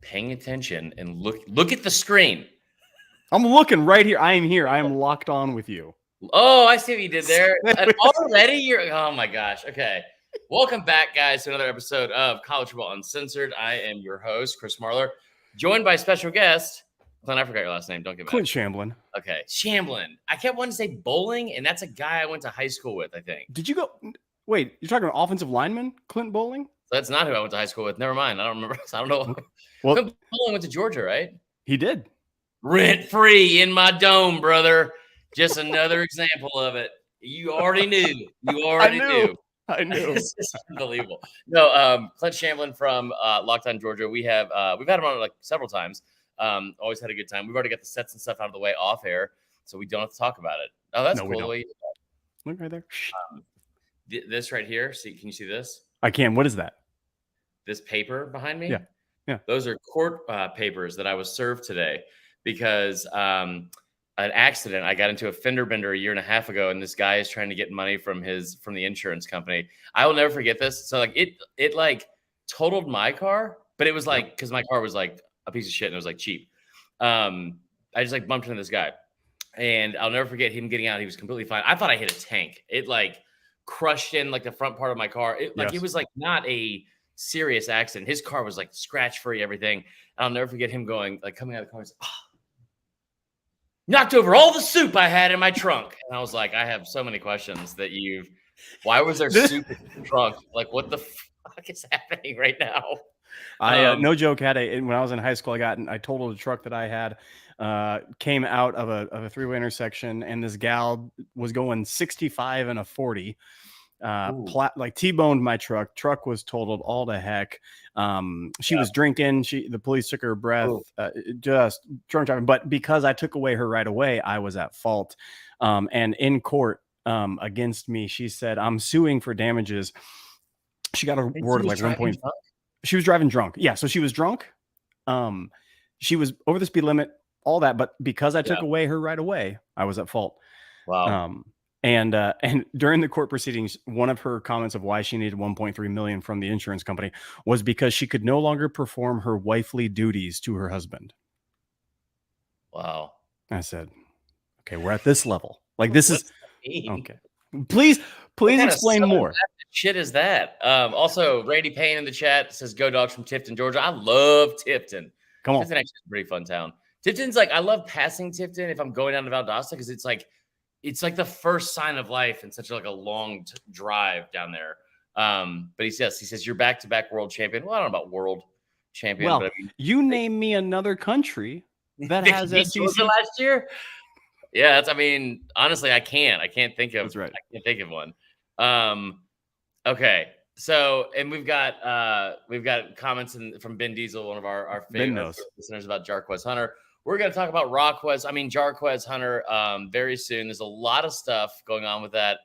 paying attention and look at the screen. I'm looking right here. I am here. I am locked on with you. Oh, I see what you did there. Already, oh my gosh. Okay. Welcome back, guys, to another episode of College Football Uncensored. I am your host, Chris Marler, joined by special guest. Clint, I forgot your last name. Don't get mad. Clint Shamblin. Okay. Shamblin. I kept wanting to say Bowling, and that's a guy I went to high school with, I think. Did you go? Wait, you're talking about offensive lineman, Clint Bowling? That's not who I went to high school with. Never mind. I don't remember. I don't know. Well, Clint Bowling went to Georgia, right? He did. Rent free in my dome, brother. Just another example of it. You already knew. You already knew. I knew. This is unbelievable. No, Clint Shamblin from Lockdown Georgia. We've had him on like several times. Always had a good time. We've already got the sets and stuff out of the way off air, so we don't have to talk about it. Oh, that's cool. Look right there. This right here. See, can you see this? I can. What is that? This paper behind me? Yeah. Those are court papers that I was served today because an accident. I got into a fender bender a year and a half ago, and this guy is trying to get money from the insurance company. I will never forget this. So like it like totaled my car, but it was like because my car was like a piece of shit and it was like cheap. I just like bumped into this guy, and I'll never forget him getting out. He was completely fine. I thought I hit a tank. It like crushed in like the front part of my car. It was like not a serious accident. His car was like scratch free, everything. I'll never forget him going like coming out of the car. He's like, knocked over all the soup I had in my trunk. And I was like, I have so many questions why was there soup in the trunk? Like, what the fuck is happening right now? I no joke when I was in high school, I totaled a truck that I had, came out of a three-way intersection, and this gal was going 65 and a 40. Like T-boned my truck. Truck was totaled all to heck. She was drinking. The police took her breath, just drunk driving. But because I took away her right away, I was at fault. And in court, against me, she said, I'm suing for damages. She got awarded like 1 point. She was driving drunk. Yeah. So she was drunk. She was over the speed limit, all that. But because I took away her right away, I was at fault. Wow. And during the court proceedings, one of her comments of why she needed $1.3 million from the insurance company was because she could no longer perform her wifely duties to her husband. Wow. I said, okay, we're at this level. Like this is okay. Please explain more. Shit is that? Also, Randy Payne in the chat says, "Go Dogs from Tifton, Georgia." I love Tifton. Come on, Tifton actually is a pretty fun town. Tifton's like I love passing Tifton if I'm going down to Valdosta because it's like the first sign of life and such like a long drive down there. But he says you're back-to-back world champion. Well, I don't know about world champion. Well, but I mean, you name me another country that has SEC last year. Yeah, honestly, I can't think of. That's right. I can't think of one. Okay. So, and we've got comments from Ben Diesel, one of our favorite listeners, about Jarquez Hunter. We're going to talk about Jarquez Hunter very soon. There's a lot of stuff going on with that.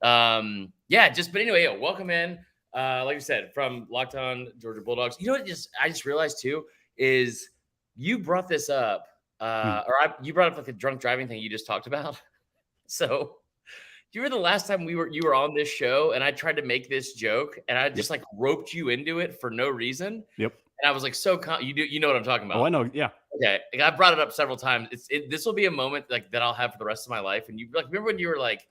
But anyway, welcome in. Like you said, from Locked On Georgia Bulldogs. You know what I just realized too is you brought this up, you brought up like the drunk driving thing you just talked about. So you were the last time you were on this show, and I tried to make this joke, and I just like roped you into it for no reason. Yep. And I was like, you know what I'm talking about. Oh, I know. Yeah. Okay. Like, I brought it up several times. This will be a moment like that I'll have for the rest of my life. And you like, remember when you were like,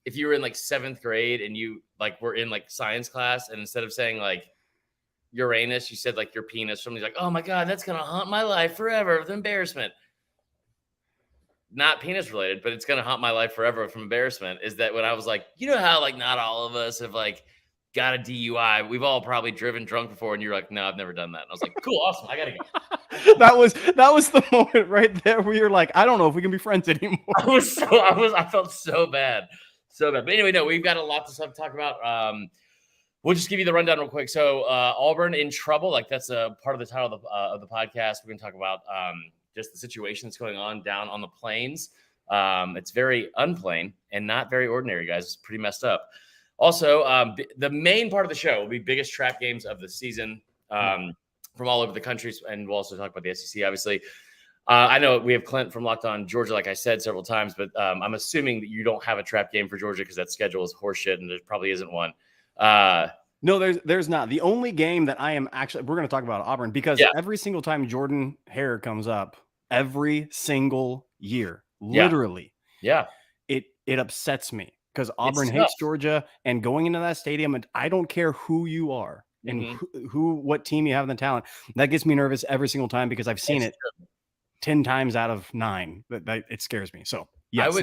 if you were in like 7th grade and you like were in like science class, and instead of saying like Uranus, you said like your penis. Somebody's like, oh my God, that's going to haunt my life forever with embarrassment. Not penis related, but it's going to haunt my life forever from embarrassment. Is that when I was like, you know how like not all of us have like got a DUI. We've all probably driven drunk before. And you're like, no, I've never done that. And I was like, cool, awesome. I got to go. that was the moment right there where you're like, I don't know if we can be friends anymore. I felt so bad. So bad. But anyway, no, we've got a lot to talk about. We'll just give you the rundown real quick. So Auburn in trouble. Like that's a part of the title of the podcast. We're going to talk about just the situation that's going on down on the plains. It's very unplain and not very ordinary, guys. It's pretty messed up. Also, the main part of the show will be biggest trap games of the season from all over the country. And we'll also talk about the SEC, obviously. I know we have Clint from Locked On Georgia, like I said several times, but I'm assuming that you don't have a trap game for Georgia because that schedule is horseshit and there probably isn't one. No, there's not. The only game that I am actually, we're going to talk about Auburn, because every single time Jordan Hare comes up, every single year, literally, it upsets me, because Auburn hates Georgia, and going into that stadium, and I don't care who you are and what team you have in the talent, that gets me nervous every single time, because I've seen it 10 times out of 9. It scares me. So yes,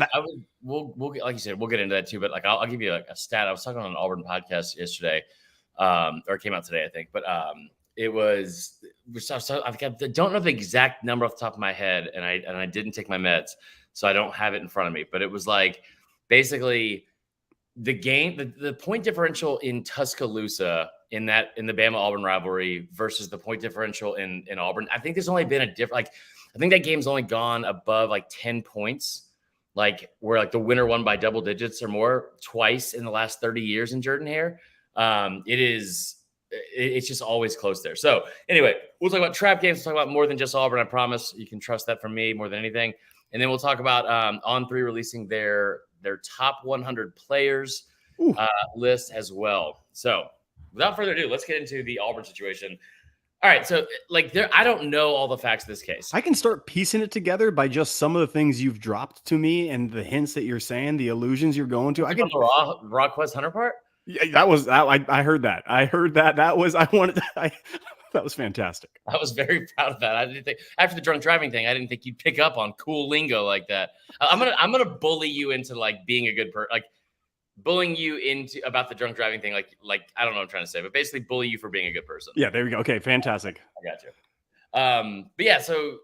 we'll like you said, we'll get into that too. But like, I'll give you a stat. I was talking on an Auburn podcast yesterday, or it came out today, I think. But it was, I don't know the exact number off the top of my head, and I didn't take my meds, so I don't have it in front of me. But it was like basically the game, the point differential in Tuscaloosa in the Bama Auburn rivalry versus the point differential in Auburn. I think there's only been a different, like, I think that game's only gone above like 10 points, like where like the winner won by double digits or more twice in the last 30 years in Jordan Hare. It's just always close there. So anyway, we'll talk about trap games. We'll talk about more than just Auburn. I promise you can trust that from me more than anything. And then we'll talk about On3 releasing their top 100 players list as well. So without further ado, let's get into the Auburn situation. All right, so like I don't know all the facts of this case. I can start piecing it together by just some of the things you've dropped to me and the hints that you're saying, the allusions you're going to. I can the Raw Quest Hunter part. Yeah, I heard that. That was fantastic. I was very proud of that. I didn't think, after the drunk driving thing, I didn't think you'd pick up on cool lingo like that. I'm gonna bully you into like being a good person, like bullying you into about the drunk driving thing. Like I don't know what I'm trying to say, but basically bully you for being a good person. Yeah, there we go. Okay, fantastic. I got you. But yeah, so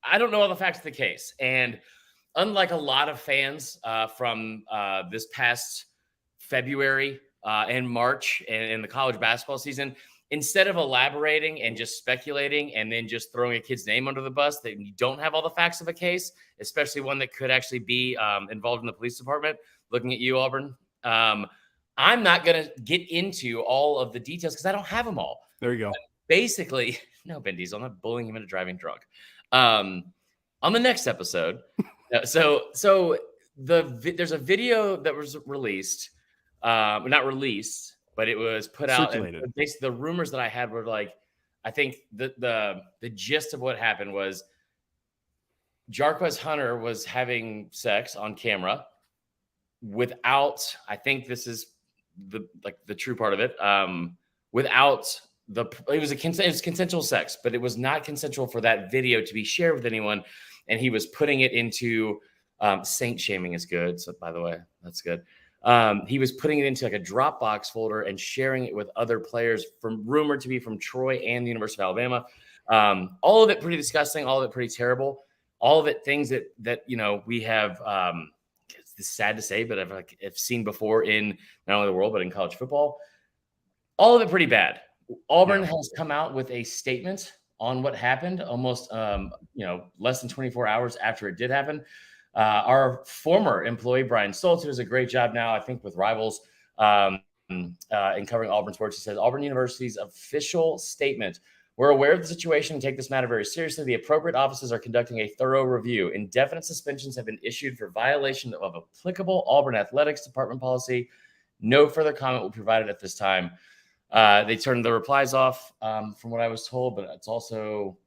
I don't know all the facts of the case, and unlike a lot of fans from this past February and March and in the college basketball season, instead of elaborating and just speculating and then just throwing a kid's name under the bus that you don't have all the facts of a case, especially one that could actually be involved in the police department, looking at you, Auburn, I'm not going to get into all of the details because I don't have them all. There you go. But basically, no, Ben Diesel, I'm not bullying him into driving drunk. On the next episode, so there's a video that was released, not released, but it was put out. And basically, the rumors that I had were like, I think the gist of what happened was Jarquez Hunter was having sex on camera without, I think this is the true part of it, without it was consensual sex, but it was not consensual for that video to be shared with anyone. And he was putting it into saint shaming is good. So by the way, that's good. He was putting it into like a Dropbox folder and sharing it with other players rumored to be from Troy and the University of Alabama. All of it pretty disgusting, all of it pretty terrible, all of it things that we have, it's sad to say, but I've seen before in not only the world, but in college football. All of it pretty bad. Auburn has come out with a statement on what happened almost, less than 24 hours after it did happen. Our former employee, Brian Stoltz, who does a great job now, I think, with Rivals in covering Auburn sports. He says, Auburn University's official statement: we're aware of the situation and take this matter very seriously. The appropriate offices are conducting a thorough review. Indefinite suspensions have been issued for violation of applicable Auburn Athletics Department policy. No further comment will be provided at this time. They turned the replies off, from what I was told, but it's also,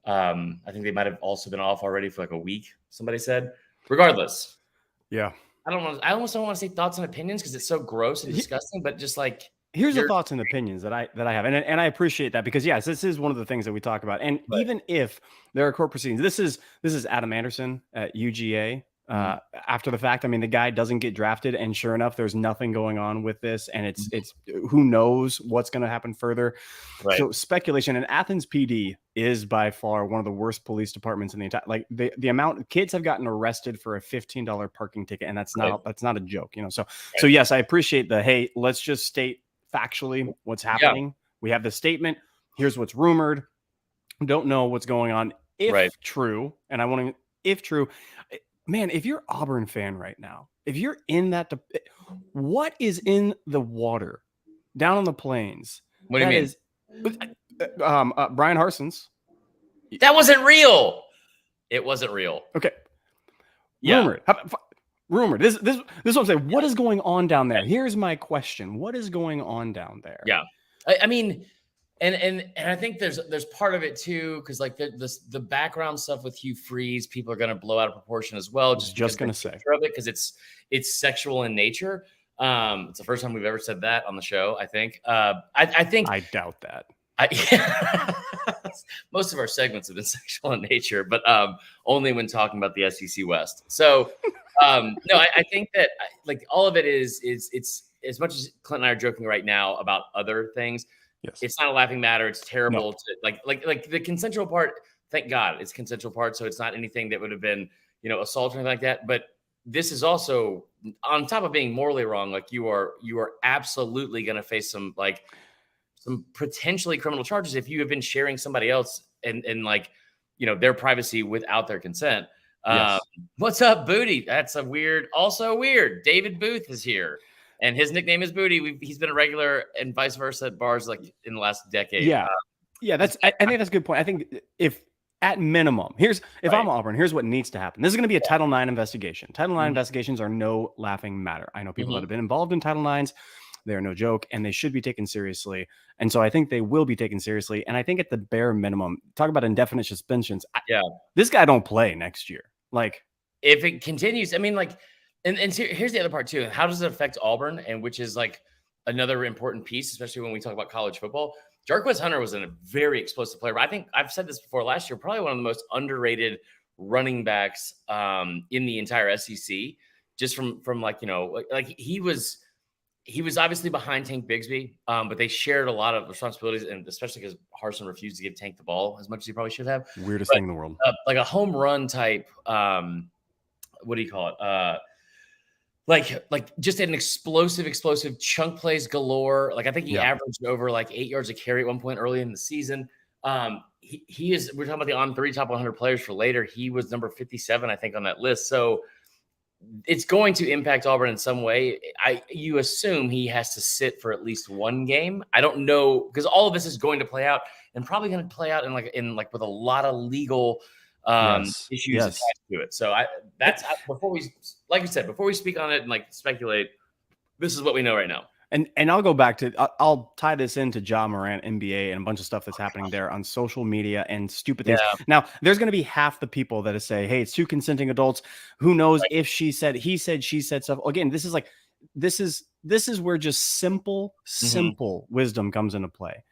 I think they might have also been off already for like a week, somebody said. Regardless. Yeah. I almost don't want to say thoughts and opinions because it's so gross and disgusting, but just like, here's the thoughts and opinions that I have. And I appreciate that because yes, this is one of the things that we talk about. And even if there are court proceedings, this is Adam Anderson at UGA. After the fact, I mean, the guy doesn't get drafted, and sure enough, there's nothing going on with this, and it's who knows what's going to happen further. Right. So speculation. And Athens PD is by far one of the worst police departments in the entire. Like the amount kids have gotten arrested for a $15 parking ticket, and that's not a joke, So yes, I appreciate hey, let's just state factually what's happening. Yeah. We have the statement. Here's what's rumored. Don't know what's going on. If true, and if true. Man, if you're Auburn fan right now, if you're in that, what is in the water down on the plains? What do you mean? Brian Harson's. That wasn't real. It wasn't real. Okay. Yeah. Rumored. Rumored. This is what I'm saying. What is going on down there? Here's my question. What is going on down there? Yeah. I mean, and I think there's part of it too, because like the background stuff with Hugh Freeze, people are going to blow out of proportion as well. Just going to say of it, because it's sexual in nature. It's the first time we've ever said that on the show. I think. I think I doubt that. Most of our segments have been sexual in nature, but only when talking about the SEC West. So no, I think that like all of it is it's as much as Clint and I are joking right now about other things. Yes. It's not a laughing matter. It's terrible to like the consensual part. Thank God it's consensual part. So it's not anything that would have been, assault or anything like that. But this is also on top of being morally wrong. Like you are absolutely going to face some potentially criminal charges if you have been sharing somebody else and like, their privacy without their consent. Yes. What's up, Booty? That's also weird. David Booth is here. And his nickname is Booty. He's been a regular and vice versa at bars like in the last decade. Yeah. I think that's a good point. I think if at minimum, if I'm Auburn, here's what needs to happen. This is going to be a Title IX investigation. Title IX investigations are no laughing matter. I know people that have been involved in Title IXs. They're no joke, and they should be taken seriously. And so I think they will be taken seriously. And I think at the bare minimum, talk about indefinite suspensions. This guy don't play next year. Like if it continues, I mean, like, and here's the other part too. How does it affect Auburn? And which is like another important piece, especially when we talk about college football. Jarquez Hunter was a very explosive player. But I think I've said this before last year, probably one of the most underrated running backs in the entire SEC. Just from like, like he was obviously behind Tank Bigsby, but they shared a lot of responsibilities, and especially because Harsin refused to give Tank the ball as much as he probably should have. Weirdest thing in the world. Like a home run type, what do you call it? Like just an explosive chunk plays galore. Like I think he averaged over like 8 yards a carry at one point early in the season. He is. We're talking about the On3 top 100 players for later. He was number 57, I think, on that list. So it's going to impact Auburn in some way. You assume he has to sit for at least one game. I don't know, because all of this is going to play out and probably going to play out in with a lot of legal issues attached to it. So before we speak on it and like speculate, this is what we know right now. And I'll go back to, I'll tie this into Ja Morant, NBA, and a bunch of stuff that's happening there on social media and stupid things. Yeah. Now, there's going to be half the people that say, hey, it's two consenting adults. Who knows if she said, he said, she said stuff. Again, this is where just simple wisdom comes into play.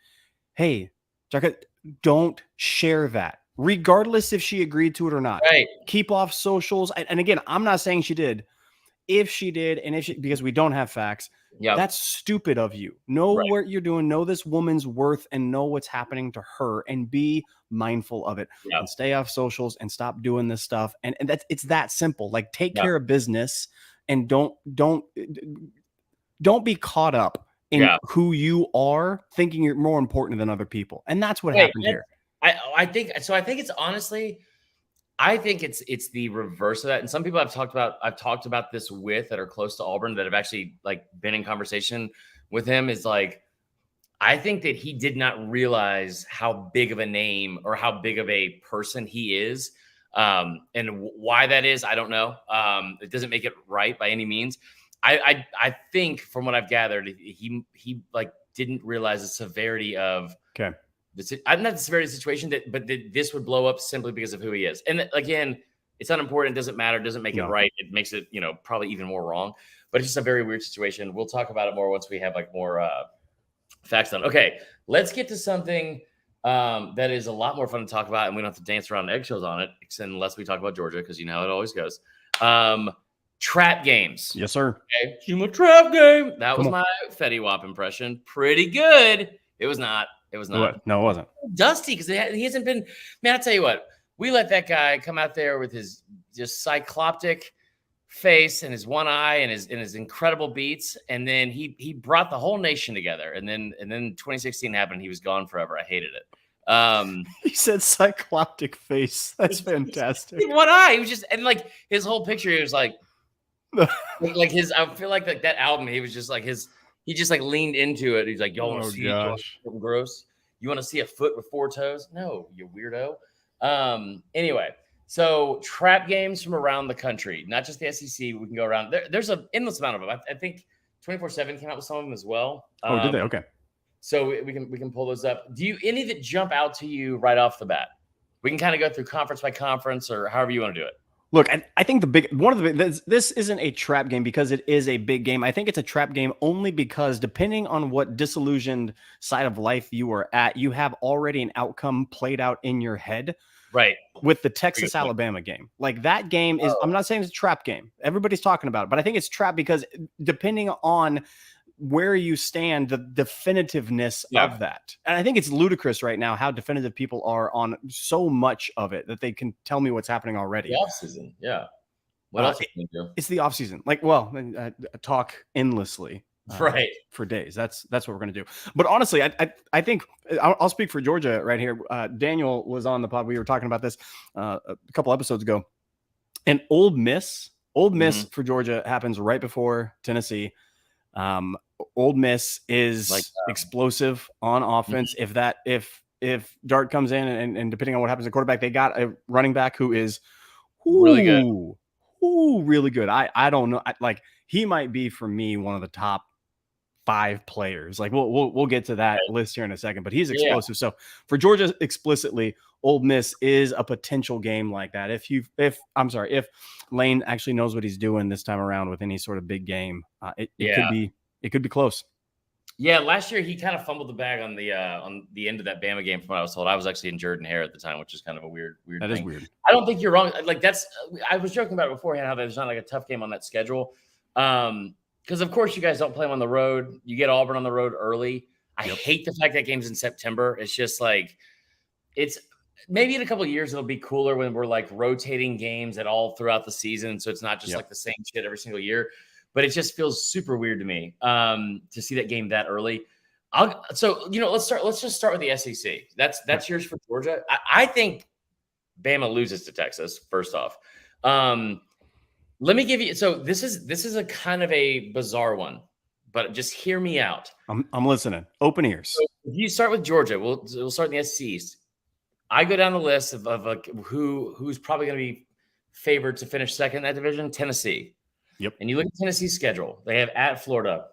Hey, Jaka, don't share that, regardless if she agreed to it or not. Right. Keep off socials. And again, I'm not saying she did. If she did, and because we don't have facts, that's stupid of you. Know what you're doing, know this woman's worth, and know what's happening to her, and be mindful of it. And stay off socials and stop doing this stuff. And it's that simple. Like, take care of business, and don't be caught up in who you are, thinking you're more important than other people. And that's what happened here. I think it's honestly, I think it's the reverse of that. And some people I've talked about this with that are close to Auburn that have actually like been in conversation with him is like, I think that he did not realize how big of a name or how big of a person he is. And why that is, I don't know. It doesn't make it right by any means. I think from what I've gathered, he like didn't realize the severity of not the severity of the situation, but this would blow up simply because of who he is. And again, it's unimportant. It doesn't matter. It doesn't make it right. It makes it, probably even more wrong. But it's just a very weird situation. We'll talk about it more once we have like more facts on it. Okay, let's get to something that is a lot more fun to talk about, and we don't have to dance around eggshells on it, unless we talk about Georgia, because you know how it always goes. Trap games. Yes, sir. Okay. Human trap game. That was my Fetty Wap impression. Pretty good. It was not. It was not. No, it wasn't. Dusty, because he hasn't been. Man, I'll tell you what. We let that guy come out there with his just cycloptic face and his one eye and his incredible beats, and then he brought the whole nation together. And then 2016 happened. He was gone forever. I hated it. He said cycloptic face. That's fantastic. One eye. He was just, and like his whole picture, he was like his. I feel like that album. He was just like his. He just like leaned into it. He's like, y'all want to see something gross? You want to see a foot with 4 toes? No, you weirdo. Anyway, So trap games from around the country, not just the SEC. We can go around. There's an endless amount of them. I think 24/7 came out with some of them as well. Oh, did they? Okay. So we can pull those up. Do you any that jump out to you right off the bat? We can kind of go through conference by conference or however you want to do it. Look, I think this isn't a trap game because it is a big game. I think it's a trap game only because depending on what disillusioned side of life you are at, you have already an outcome played out in your head. Right. With the Texas-Alabama game. Like that game is, I'm not saying it's a trap game. Everybody's talking about it, but I think it's trap because depending on where you stand, the definitiveness of that. And I think it's ludicrous right now how definitive people are on so much of it that they can tell me what's happening already. The offseason, yeah. What else can you do? It's the offseason. Like, well, talk endlessly. Right. For days. That's what we're going to do. But honestly, I think I'll speak for Georgia right here. Daniel was on the pod. We were talking about this a couple episodes ago. And Ole Miss for Georgia happens right before Tennessee. Ole Miss is explosive on offense. If Dart comes in and depending on what happens at quarterback, they got a running back who is really good. Really good. I don't know. He might be for me one of the top 5 players. Like we'll get to that list here in a second, but he's explosive. So for Georgia explicitly, Ole Miss is a potential game like that. If Lane actually knows what he's doing this time around with any sort of big game, it could be close. Yeah, last year he kind of fumbled the bag on the end of that Bama game from what I was told. I was actually in Jordan-Hare at the time, which is kind of a weird That thing. Is weird. I don't think you're wrong. Like I was joking about it beforehand how there's not like a tough game on that schedule. Because of course you guys don't play them on the road. You get Auburn on the road early. I hate the fact that game's in September. It's just like it's maybe in a couple of years it'll be cooler when we're like rotating games at all throughout the season. So it's not just like the same shit every single year. But it just feels super weird to me to see that game that early. Let's just start with the SEC. That's yours for Georgia. I think Bama loses to Texas. First off, let me give you. So this is a kind of a bizarre one, but just hear me out. I'm listening. Open ears. So if you start with Georgia, we'll start in the SEC East. I go down the list of who's probably going to be favored to finish second in that division. Tennessee. Yep. And you look at Tennessee's schedule. They have at Florida.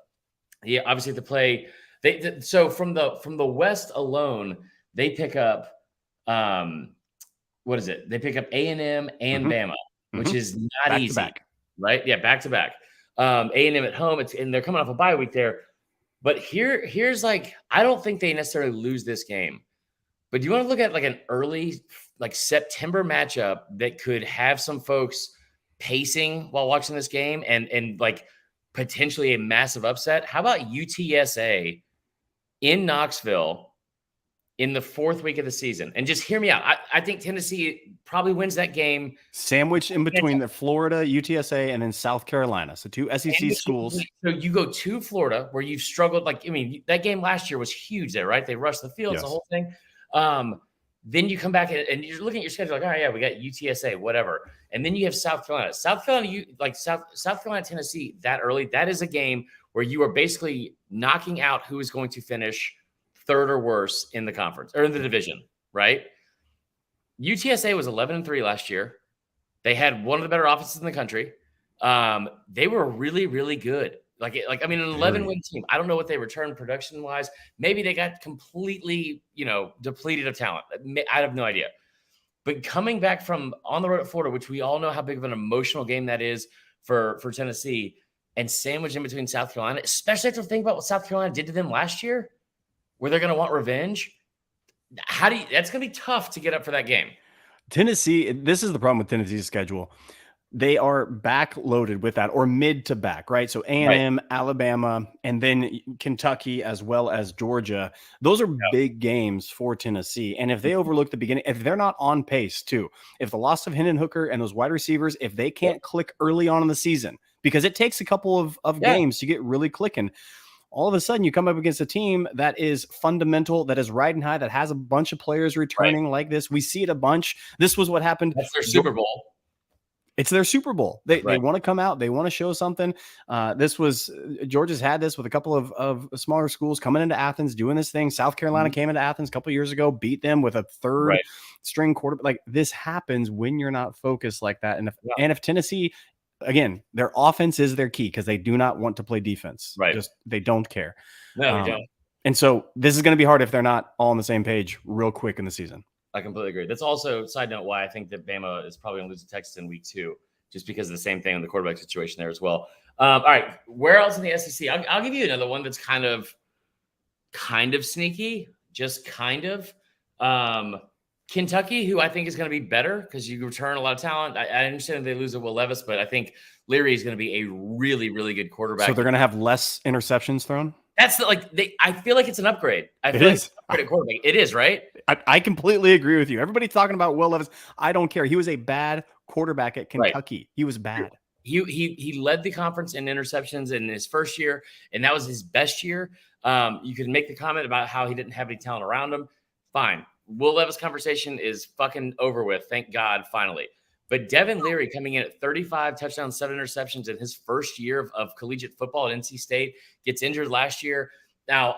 Yeah, obviously have to play. So from the West alone, they pick up what is it? They pick up A&M and Bama, which is not back easy. To back. Right? Yeah, back to back. A&M at home. And they're coming off a bye week there. But here's like I don't think they necessarily lose this game. But do you want to look at like an early like September matchup that could have some folks pacing while watching this game and like potentially a massive upset? How about UTSA in Knoxville in the 4th week of the season? And just hear me out. I think Tennessee probably wins that game. Sandwiched in between the Florida, UTSA, and then South Carolina. So 2 SEC schools. So you go to Florida where you've struggled. Like, I mean, that game last year was huge there, right? They rushed the field, the whole thing. Then you come back and you're looking at your schedule like, oh yeah, we got UTSA, whatever. And then you have South Carolina. South Carolina, Tennessee that early. That is a game where you are basically knocking out who is going to finish 3rd or worse in the conference or in the division, right? UTSA was 11-3 last year. They had one of the better offenses in the country. They were really, really good. An 11-win team. I don't know what they returned production-wise. Maybe they got completely, depleted of talent. I have no idea. But coming back from on the road at Florida, which we all know how big of an emotional game that is for Tennessee, and sandwiched in between South Carolina, especially after thinking about what South Carolina did to them last year, where they're going to want revenge. That's going to be tough to get up for that game. Tennessee, this is the problem with Tennessee's schedule. They are backloaded with that, or mid to back, right? So A&M, Alabama, and then Kentucky, as well as Georgia. Those are big games for Tennessee. And if they overlook the beginning, if they're not on pace too, if the loss of Hendon Hooker and those wide receivers, if they can't click early on in the season, because it takes a couple of games to get really clicking, all of a sudden you come up against a team that is fundamental, that is riding high, that has a bunch of players returning like this. We see it a bunch. This was what happened. That's their Super Bowl. It's their Super Bowl. They want to come out. They want to show something. Georgia's had this with a couple of smaller schools coming into Athens, doing this thing. South Carolina came into Athens a couple of years ago, beat them with a third string quarterback. Like, this happens when you're not focused like that. And if Tennessee, again, their offense is their key because they do not want to play defense. They don't care. No, they don't. And so this is going to be hard if they're not all on the same page real quick in the season. I completely agree. That's also, side note, why I think that Bama is probably going to lose to Texas in week 2, just because of the same thing in the quarterback situation there as well. All right, where else in the SEC? I'll give you another one that's kind of sneaky, just kind of. Kentucky, who I think is going to be better because you return a lot of talent. I understand they lose to Will Levis, but I think Leary is going to be a really, really good quarterback. So they're going to have less interceptions thrown? That's I feel like it's an upgrade. I feel like it's an upgrade at quarterback. It is, right? I completely agree with you. Everybody's talking about Will Levis. I don't care. He was a bad quarterback at Kentucky. Right. He was bad. He led the conference in interceptions in his first year, and that was his best year. You could make the comment about how he didn't have any talent around him. Fine. Will Levis conversation is fucking over with. Thank God, finally. But Devin Leary coming in at 35 touchdowns, 7 interceptions in his first year of collegiate football at NC State, gets injured last year. Now,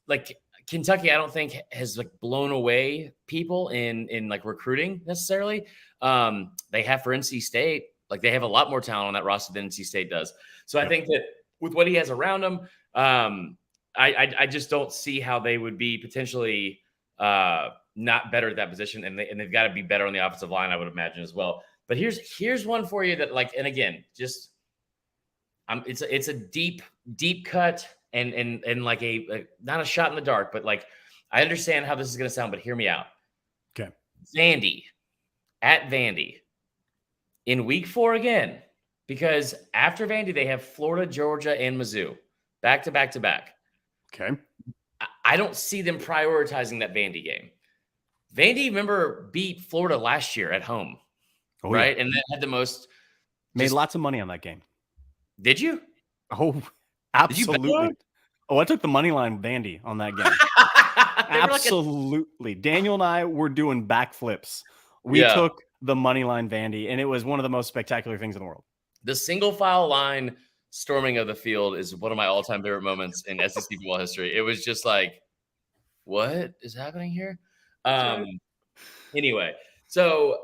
like, Kentucky, I don't think has blown away people in recruiting necessarily. They have for NC State, they have a lot more talent on that roster than NC State does. So I think that with what he has around him, I just don't see how they would be potentially not better at that position, and they've got to be better on the offensive line, I would imagine, as well. But here's one for you that, and again, just it's a deep cut and a not a shot in the dark, but I understand how this is going to sound, but hear me out. Okay. Vandy at Vandy in week 4 again, because after Vandy they have Florida, Georgia, and Mizzou back to back to back. Okay. I don't see them prioritizing that Vandy game. Vandy, remember, beat Florida last year at home. Right. Yeah. And that had the most. Made lots of money on that game. Did you? Oh, absolutely. I took the money line Vandy on that game. Absolutely. Daniel and I were doing backflips. We took the money line Vandy, and it was one of the most spectacular things in the world. The single file line storming of the field is one of my all-time favorite moments in SEC football history. It was just what is happening here? Anyway, so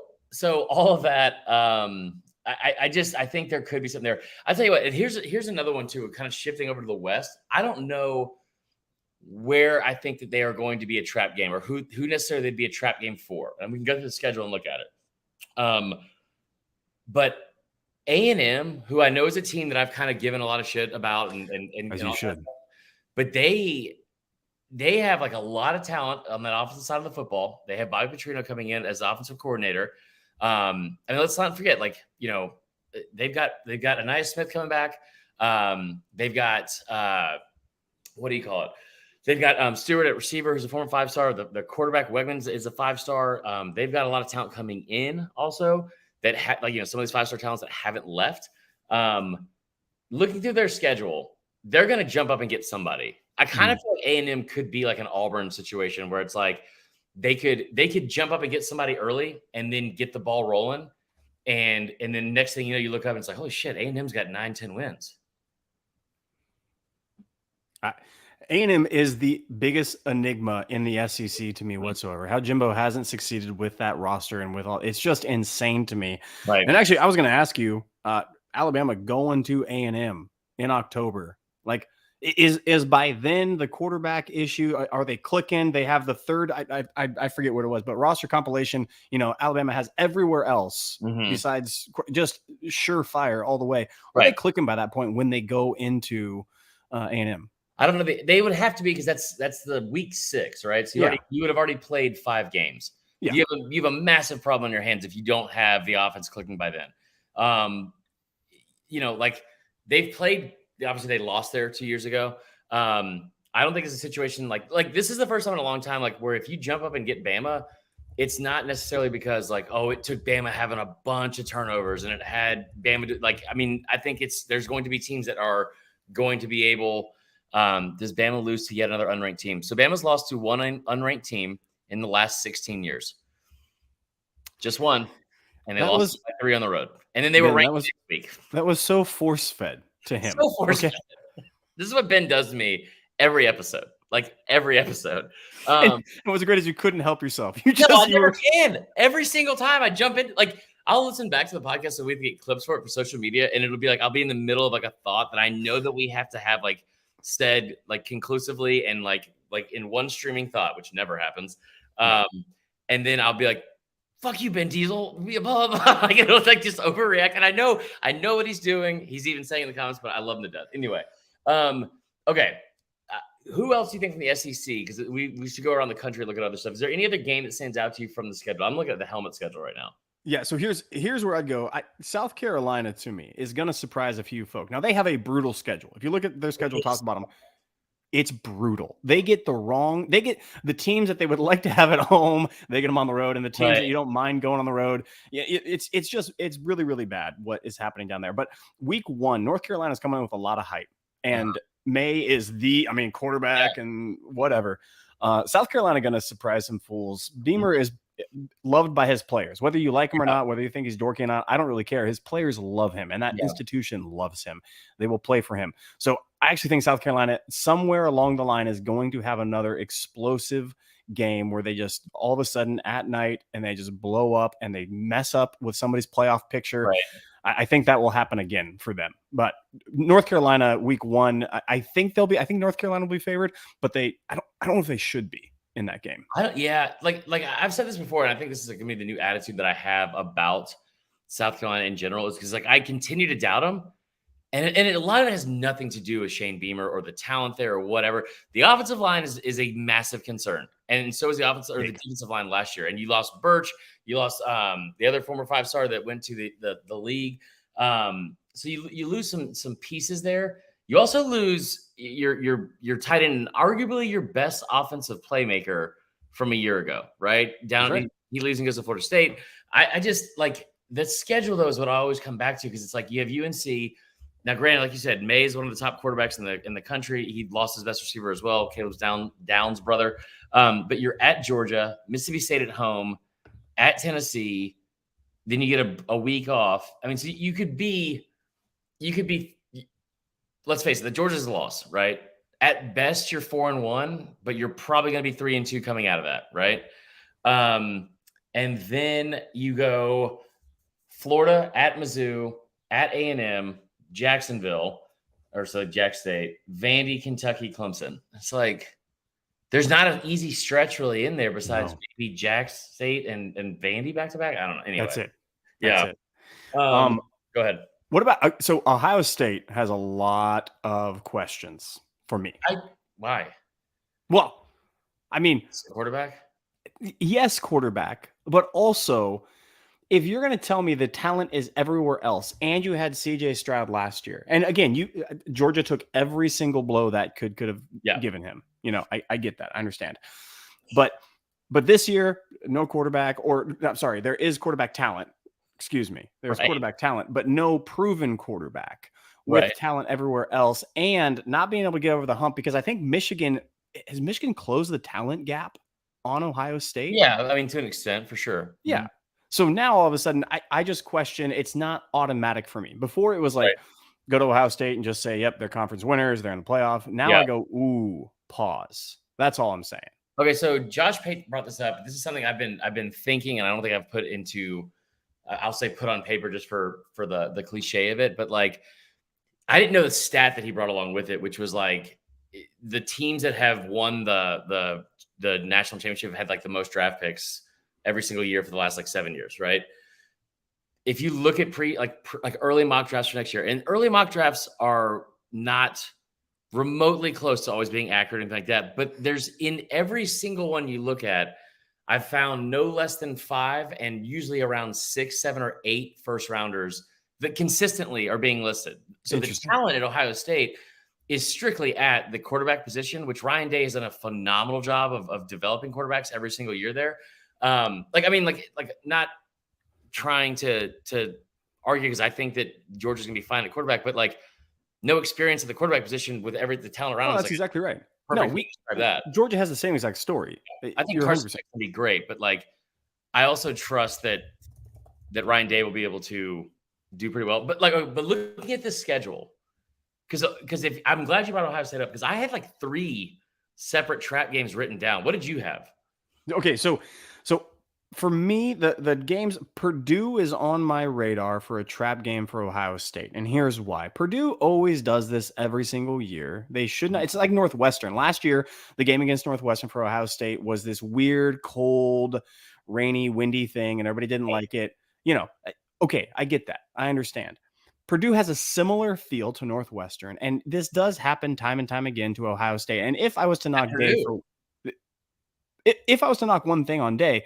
all of that, I think there could be something there. I'll tell you what, here's another one too, kind of shifting over to the West. I don't know where I think that they are going to be a trap game, or who necessarily they'd be a trap game for. And we can go through the schedule and look at it. But A&M, who I know is a team that I've kind of given a lot of shit about, and as you should, but they have a lot of talent on that offensive side of the football. They have Bobby Petrino coming in as the offensive coordinator. And let's not forget, they've got Anais Smith coming back. They've got what do you call it? They've got Stewart at receiver, who's a former 5-star. The quarterback Wegmans is a 5-star. They've got a lot of talent coming in also that some of these 5-star talents that haven't left. Looking through their schedule, they're going to jump up and get somebody. I kind of feel like A&M could be like an Auburn situation where it's they could jump up and get somebody early and then get the ball rolling. And then next thing you know, you look up and it's holy shit, A&M's got 9-10 wins. A&M is the biggest enigma in the SEC to me whatsoever. How Jimbo hasn't succeeded with that roster and with all, it's just insane to me. Right. And actually, I was going to ask you, Alabama going to A&M in October, is by then the quarterback issue? Are they clicking? They have the third, I forget what it was, but roster compilation, Alabama has everywhere else besides just surefire all the way. Are they clicking by that point when they go into A&M? I don't know. They would have to be, because that's the week 6, right? So you would have already played 5 games. Yeah. You have a massive problem on your hands if you don't have the offense clicking by then. They've played. Obviously, they lost there 2 years ago. I don't think it's a situation like this is the first time in a long time where if you jump up and get Bama, it's not necessarily because it took Bama having a bunch of turnovers and it had Bama I think there's going to be teams that are going to be able. Does Bama lose to yet another unranked team? So Bama's lost to one unranked team in the last 16 years. Just one. and they lost by 3 on the road. And then they were ranked next week. That was so force-fed to him. So force-fed. This is what Ben does to me every episode. Like every episode. And what's great is you couldn't help yourself. I never can. Every single time I jump in, like I'll listen back to the podcast so we can get clips for it for social media, and it'll be like I'll be in the middle of like a thought that I know that we have to have like said like conclusively and like in one streaming thought, which never happens. And then I'll be like, fuck you, Ben Diesel. Blah, blah, blah. Like, it'll like just overreact. And I know what he's doing. He's even saying in the comments, but I love him to death. Anyway. Okay. Who else do you think from the SEC? Because we should go around the country and look at other stuff. Is there any other game that stands out to you from the schedule? I'm looking at the helmet schedule right now. Yeah, so here's where I'd go. South Carolina, to me, is going to surprise a few folk. Now, they have a brutal schedule. If you look at their schedule top to bottom, it's brutal. They get the teams that they would like to have at home, they get them on the road, and the teams that you don't mind going on the road. Yeah, it's really, really bad what is happening down there. But week 1, North Carolina's coming in with a lot of hype. And May is quarterback and whatever. South Carolina going to surprise some fools. Beamer is loved by his players, whether you like him or not, whether you think he's dorky or not. I don't really care. His players love him, and that institution loves him. They will play for him. So I actually think South Carolina, somewhere along the line, is going to have another explosive game where they just all of a sudden at night and they just blow up and they mess up with somebody's playoff picture. Right. I think that will happen again for them. But North Carolina week 1, I think North Carolina will be favored, but I don't know if they should be in that game. Like I've said this before, and I think this is going to be the new attitude that I have about South Carolina in general, is because like I continue to doubt them. And a lot of it has nothing to do with Shane Beamer or the talent there or whatever. The offensive line is a massive concern. And so is the defensive line last year. And you lost Birch. You lost the other former 5-star that went to the league. So you lose some pieces there. You also lose your tight end and arguably your best offensive playmaker from a year ago, right? He leaves and goes to Florida State. I just like the schedule, though, is what I always come back to, because it's like you have UNC. Now, granted, like you said, May is one of the top quarterbacks in the country. He lost his best receiver as well, Caleb Downs' brother. But you're at Georgia, Mississippi State at home, at Tennessee. Then you get a week off. I mean, so you could be. Let's face it, the Georgia's a loss, right? At best, you're 4-1, but you're probably going to be 3-2 coming out of that, right? And then you go Florida at Mizzou, at A&M, Jacksonville, Jack State, Vandy, Kentucky, Clemson. It's like there's not an easy stretch really in there besides maybe Jack State and Vandy back to back. I don't know. Anyway, that's it. Go ahead. What about so Ohio State has a lot of questions for me. Why? Well, I mean, quarterback. Yes, quarterback, but also, if you're going to tell me the talent is everywhere else, and you had CJ Stroud last year, and again, Georgia took every single blow that could have given him. You know, I get that, I understand, but this year, no quarterback, there is quarterback talent. Excuse me, there's quarterback talent, but no proven quarterback with talent everywhere else, and not being able to get over the hump, because I think Michigan closed the talent gap on Ohio State. Yeah, I mean, to an extent, for sure. Yeah. So now all of a sudden, I just question, it's not automatic for me. Before it was like, go to Ohio State and just say, yep, they're conference winners, they're in the playoff. Now I go, ooh, pause. That's all I'm saying. Okay, so Josh Pate brought this up. This is something I've been thinking, and I don't think I've put into, I'll say put on paper just for the cliche of it. But like, I didn't know the stat that he brought along with it, which was like the teams that have won the national championship have had like the most draft picks every single year for the last like 7 years, right? If you look at early mock drafts for next year, and early mock drafts are not remotely close to always being accurate and like that, but there's in every single one you look at, I've found no less than 5 and usually around 6, 7, or 8 first rounders that consistently are being listed. So the talent at Ohio State is strictly at the quarterback position, which Ryan Day has done a phenomenal job of developing quarterbacks every single year there. Not trying to argue, because I think that Georgia's gonna be fine at quarterback, but like no experience at the quarterback position with the talent around. That's exactly right. Georgia has the same exact story. I think Carson's gonna be great, but like I also trust that that Ryan Day will be able to do pretty well. But looking at the schedule, because if I'm glad you brought Ohio State up, because I had like 3 separate trap games written down. What did you have? Okay, so for me, the games, Purdue is on my radar for a trap game for Ohio State, and here's why. Purdue always does this every single year. They should not. It's like Northwestern. Last year, the game against Northwestern for Ohio State was this weird, cold, rainy, windy thing, and everybody didn't like it. Okay, I get that. I understand. Purdue has a similar feel to Northwestern, and this does happen time and time again to Ohio State. And if I was to knock Day for, if I was to knock one thing on Day,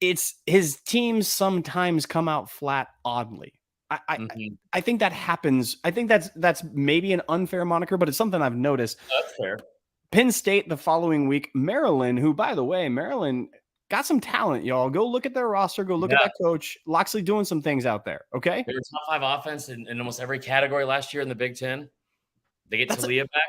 it's his teams sometimes come out flat oddly. I think that happens. I think that's maybe an unfair moniker, but it's something I've noticed. That's fair. Penn State the following week, Maryland, who, by the way, Maryland got some talent, y'all. Go look at their roster. Go look at that coach. Loxley doing some things out there, okay? They were top 5 offense in almost every category last year in the Big Ten. They get Talia back.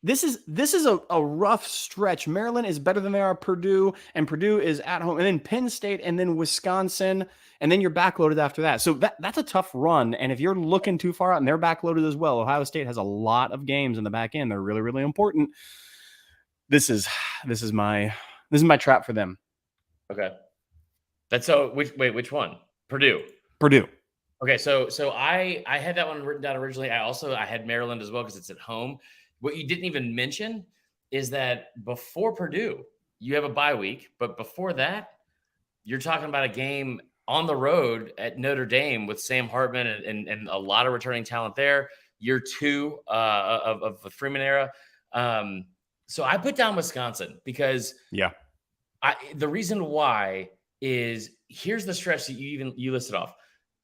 This is a rough stretch. Maryland is better than they are Purdue, and Purdue is at home, and then Penn State, and then Wisconsin, and then you're backloaded after that. So that's a tough run. And if you're looking too far out and they're backloaded as well, Ohio State has a lot of games in the back end. They're really, really important. This is my trap for them. Okay. That's so which one? Purdue. Okay, so I had that one written down originally. I had Maryland as well because it's at home. What you didn't even mention is that before Purdue, you have a bye week, but before that, you're talking about a game on the road at Notre Dame with Sam Hartman and a lot of returning talent there. Year 2 of the Freeman era. So I put down Wisconsin because the reason why is here's the stretch that you listed off.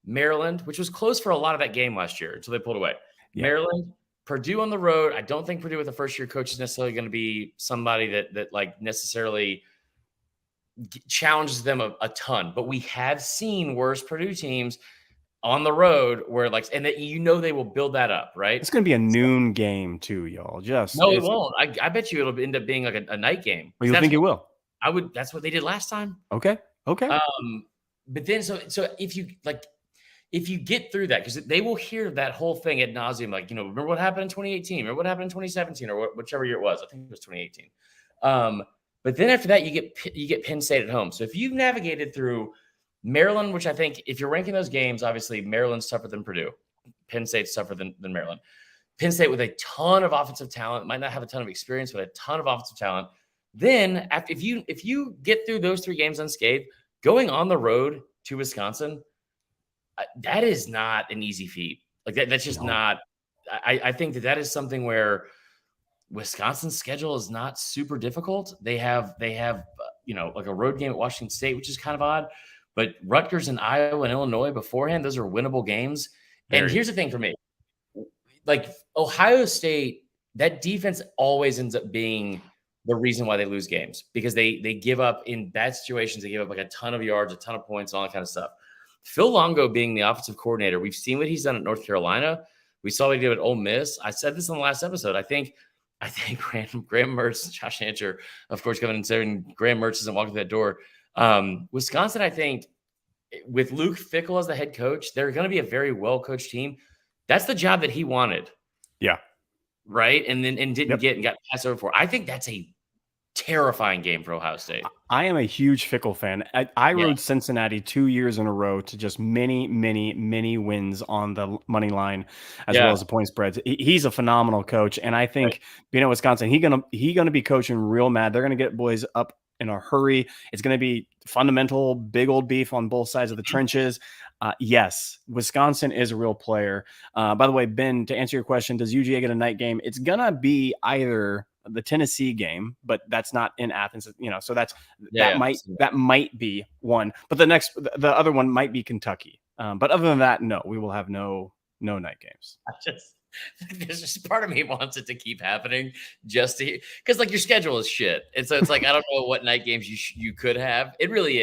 Maryland, which was close for a lot of that game last year until they pulled away. Yeah. Maryland, Purdue on the road. I don't think Purdue with a first-year coach is necessarily going to be somebody that like necessarily challenges them a ton. But we have seen worse Purdue teams on the road where and that they will build that up, right? It's going to be a noon game too, y'all. No, it won't. I bet you it'll end up being like a night game. Well, you think it will? I would. That's what they did last time. Okay. But then so if you get through that, because they will hear that whole thing ad nauseum, remember what happened in 2018, remember what happened in 2017, or whichever year it was. I think it was 2018. But then after that, you get Penn State at home. So if you've navigated through Maryland, which I think if you're ranking those games, obviously Maryland's tougher than Purdue. Penn State's tougher than Maryland. Penn State with a ton of offensive talent, might not have a ton of experience, but a ton of offensive talent. Then if you get through those 3 games unscathed, going on the road to Wisconsin, that is not an easy feat. That's just not. I think that is something where Wisconsin's schedule is not super difficult. They have a road game at Washington State, which is kind of odd, but Rutgers and Iowa and Illinois beforehand, those are winnable games. And here's the thing for me, Ohio State, that defense always ends up being the reason why they lose games, because they give up in bad situations. They give up a ton of yards, a ton of points, all that kind of stuff. Phil Longo being the offensive coordinator, we've seen what he's done at North Carolina. We saw what he did at Ole Miss. I said this in the last episode. I think Graham Mertz, Josh Ancher, of course, coming and saying Graham Mertz isn't walking through that door. Wisconsin, I think, with Luke Fickell as the head coach, they're going to be a very well-coached team. That's the job that he wanted. Yeah. Right? And didn't get and got passed over for. I think that's a terrifying game for Ohio State. I am a huge Fickell fan. I rode Cincinnati 2 years in a row to just many, many, many wins on the money line as well as the point spreads. He's a phenomenal coach, and I think being at Wisconsin, he's gonna be coaching real mad. They're gonna get boys up in a hurry. It's gonna be fundamental, big old beef on both sides of the trenches. Yes, Wisconsin is a real player. By the way, Ben, to answer your question, does UGA get a night game? It's gonna be either the Tennessee game, but that's not in Athens, so that might be one, but the other one might be Kentucky. But other than that, no, we will have no night games. There's just part of me wants it to keep happening just to, because your schedule is shit. And so it's I don't know what night games you could have. It really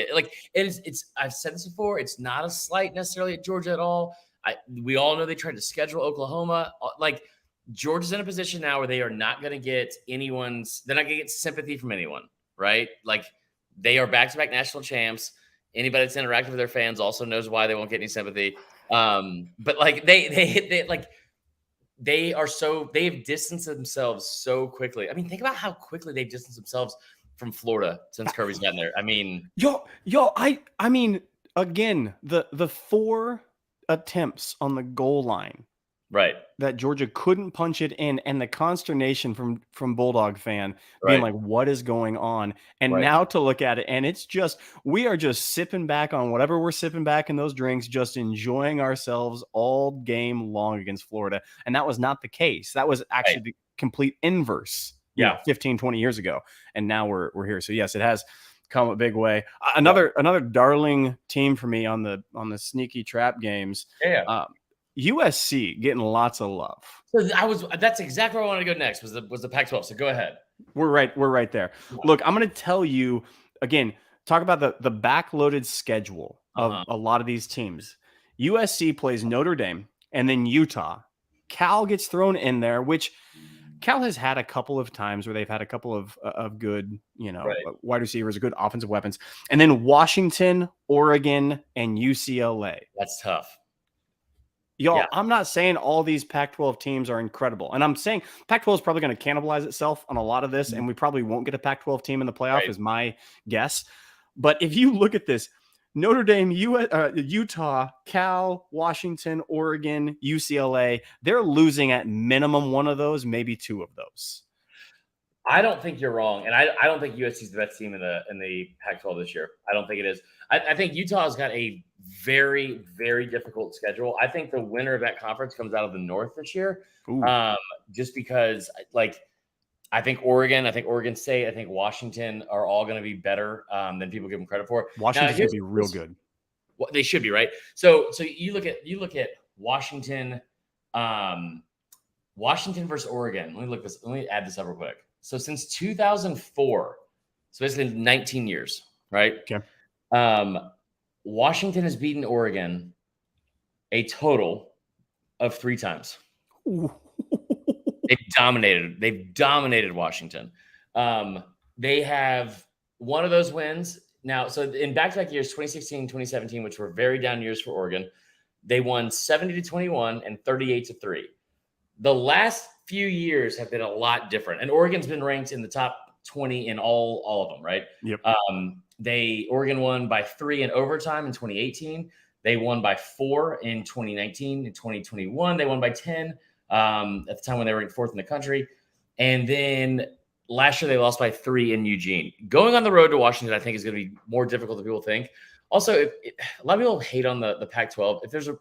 is it's I've said this before. It's not a slight necessarily at Georgia at all. We all know they tried to schedule Oklahoma. Georgia's in a position now where they are not going to get they're not going to get sympathy from anyone, right? They are back-to-back national champs, Anybody that's interacted with their fans also knows why they won't get any sympathy. But like they like they've distanced themselves so quickly. I mean, think about how quickly they've distanced themselves from Florida since Kirby's gotten there. I mean, I mean, again, the 4 attempts on the goal line, right, that Georgia couldn't punch it in, and the consternation from Bulldog fan being like, what is going on? And now to look at it, and it's just, we are just sipping back on whatever we're sipping back in those drinks, just enjoying ourselves all game long against Florida. And that was not the case. That was actually the complete inverse, 15, 20 years ago. And now we're here. So yes, it has come a big way. Another darling team for me on the sneaky trap games. USC getting lots of love. So that's exactly where I wanted to go next was the Pac-12. So go ahead. We're right there. Look, I'm going to tell you again, talk about the backloaded schedule of a lot of these teams. USC plays Notre Dame and then Utah. Cal gets thrown in there, which Cal has had a couple of times where they've had a couple of good, wide receivers, good offensive weapons. And then Washington, Oregon, and UCLA. That's tough. Y'all, I'm not saying all these Pac-12 teams are incredible. And I'm saying Pac-12 is probably going to cannibalize itself on a lot of this, and we probably won't get a Pac-12 team in the playoff is my guess. But if you look at this, Notre Dame, Utah, Cal, Washington, Oregon, UCLA, they're losing at minimum one of those, maybe 2 of those. I don't think you're wrong, and I don't think USC is the best team in the Pac-12 this year. I don't think it is. I think Utah's got a very, very difficult schedule. I think the winner of that conference comes out of the North this year, just because, I think Oregon State, I think Washington are all going to be better than people give them credit for. Washington's going to be real good. Well, they should be, right? So you look at Washington, Washington versus Oregon. Let me add this up real quick. So since 2004, so basically 19 years, right? Okay. Washington has beaten Oregon a total of 3 times. They've dominated Washington. They have one of those wins now. So in back-to-back years, 2016, 2017, which were very down years for Oregon, they won 70-21 and 38-3. The last few years have been a lot different, and Oregon's been ranked in the top 20 in all of them, right? Yep. Oregon won by 3 in overtime in 2018. They won by 4 in 2019. In 2021, they won by 10 at the time when they were ranked 4th in the country. And then last year, they lost by 3 in Eugene. Going on the road to Washington, I think, is going to be more difficult than people think. Also, a lot of people hate on the Pac-12. If there's a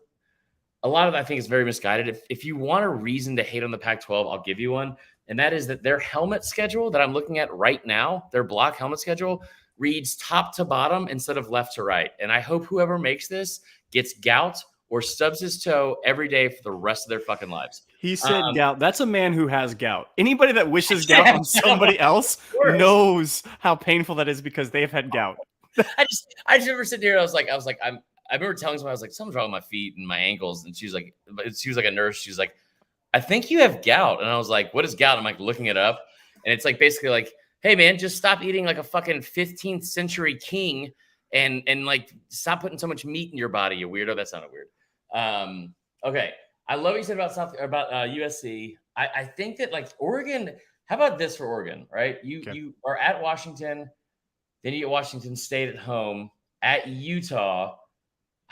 lot of that, I think, is very misguided. If you want a reason to hate on the Pac-12, I'll give you one. And that is that their helmet schedule that I'm looking at right now, their block helmet schedule, reads top to bottom instead of left to right. And I hope whoever makes this gets gout or stubs his toe every day for the rest of their fucking lives. He said gout. That's a man who has gout. Anybody that wishes gout on somebody else knows how painful that is because they've had gout. I just remember sitting here. I remember telling someone, I was like, something's wrong with my feet and my ankles. And she was like a nurse. She was like, I think you have gout. And I was like, what is gout? I'm like looking it up. And it's like basically like, hey man, just stop eating like a fucking 15th century king and like stop putting so much meat in your body, you weirdo. That sounded weird. Okay. I love what you said about USC. I think that like Oregon, how about this for Oregon, right? You are at Washington, then you get Washington State at home, at Utah.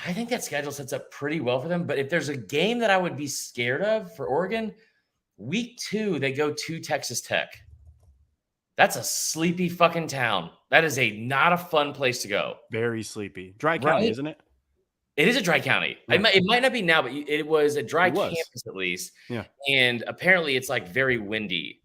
I think that schedule sets up pretty well for them. But if there's a game that I would be scared of for Oregon, week 2, they go to Texas Tech. That's a sleepy fucking town. That is not a fun place to go. Very sleepy. Dry county, isn't it? It is a dry county. Yeah. It might not be now, but it was a dry campus at least. Yeah. And apparently it's like very windy.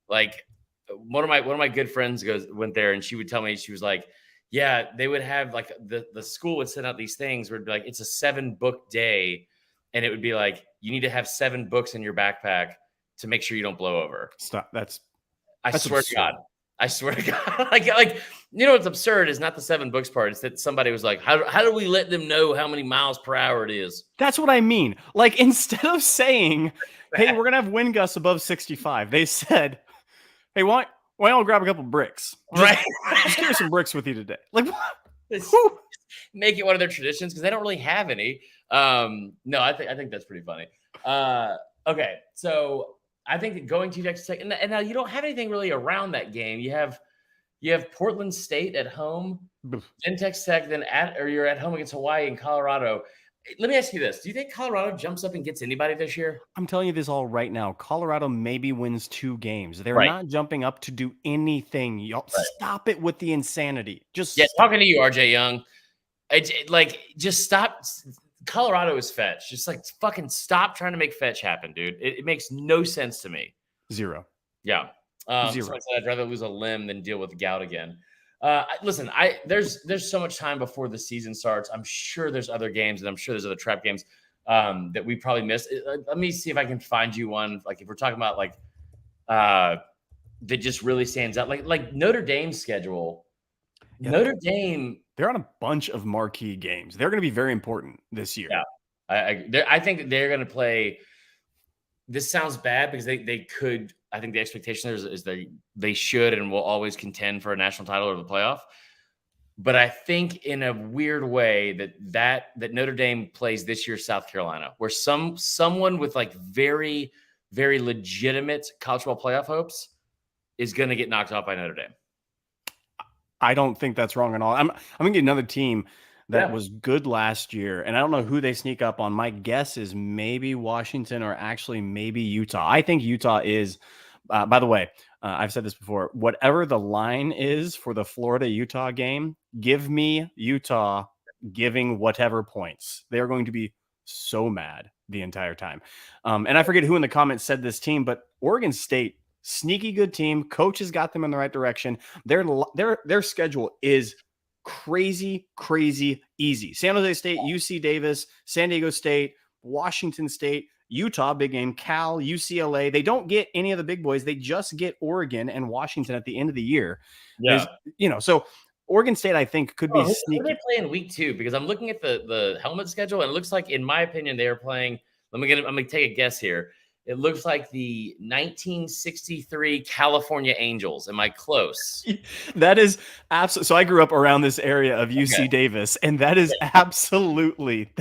Like one of my good friends went there and she would tell me, she was like, yeah, they would have like the school would send out these things where it'd be like, it's a 7-book day. And it would be like, you need to have 7 books in your backpack to make sure you don't blow over. Stop. I swear absurd. To God. I swear to God. like, what's absurd is not the 7 books part. It's that somebody was like, how do we let them know how many miles per hour it is? That's what I mean. Like, instead of saying, hey, we're going to have wind gusts above 65, they said, hey, why don't we grab a couple bricks? Just carry some bricks with you today. Like, what? Make it one of their traditions because they don't really have any. No, I think that's pretty funny. Okay, so I think that going to Texas Tech, and now you don't have anything really around that game. You have Portland State at home, then Texas Tech, then you're at home against Hawaii and Colorado. Let me ask you this: do you think Colorado jumps up and gets anybody this year? I'm telling you this all right now. Colorado maybe wins 2 games. They're Right. not jumping up to do anything. Y'all stop it with the insanity. Just talking to you, RJ Young. Just stop. Colorado is fetch. Just fucking stop trying to make fetch happen, dude. It makes no sense to me. 0. Yeah. 0. So I'd rather lose a limb than deal with gout again. Listen, there's so much time before the season starts. I'm sure there's other games, and I'm sure there's other trap games that we probably missed. Let me see if I can find you one. Like if we're talking about that just really stands out, like Notre Dame's schedule. Yeah. Notre Dame, they're on a bunch of marquee games. They're going to be very important this year. Yeah, I think that they're going to play. This sounds bad because they could. I think the expectation is they should and will always contend for a national title or the playoff. But I think in a weird way that Notre Dame plays this year South Carolina, where someone with very, very legitimate college football playoff hopes is going to get knocked off by Notre Dame. I don't think that's wrong at all. I'm going to get another team that was good last year, and I don't know who they sneak up on. My guess is maybe Washington or actually maybe Utah. I think Utah is, by the way, I've said this before, whatever the line is for the Florida-Utah game, give me Utah giving whatever points. They're going to be so mad the entire time. And I forget who in the comments said this team, but Oregon State, sneaky good team. Coaches got them in the right direction. Their schedule is crazy easy. San Jose State, UC Davis, San Diego State, Washington State, Utah, big game, Cal, UCLA. They don't get any of the big boys. They just get Oregon and Washington at the end of the year. Yeah. So Oregon State, I think, could be sneaky. Who do they play in week 2? Because I'm looking at the helmet schedule, and it looks like, in my opinion, they are playing. I'm gonna take a guess here. It looks like the 1963 California Angels. Am I close? That is absolutely. So I grew up around this area of UC Davis, and that is that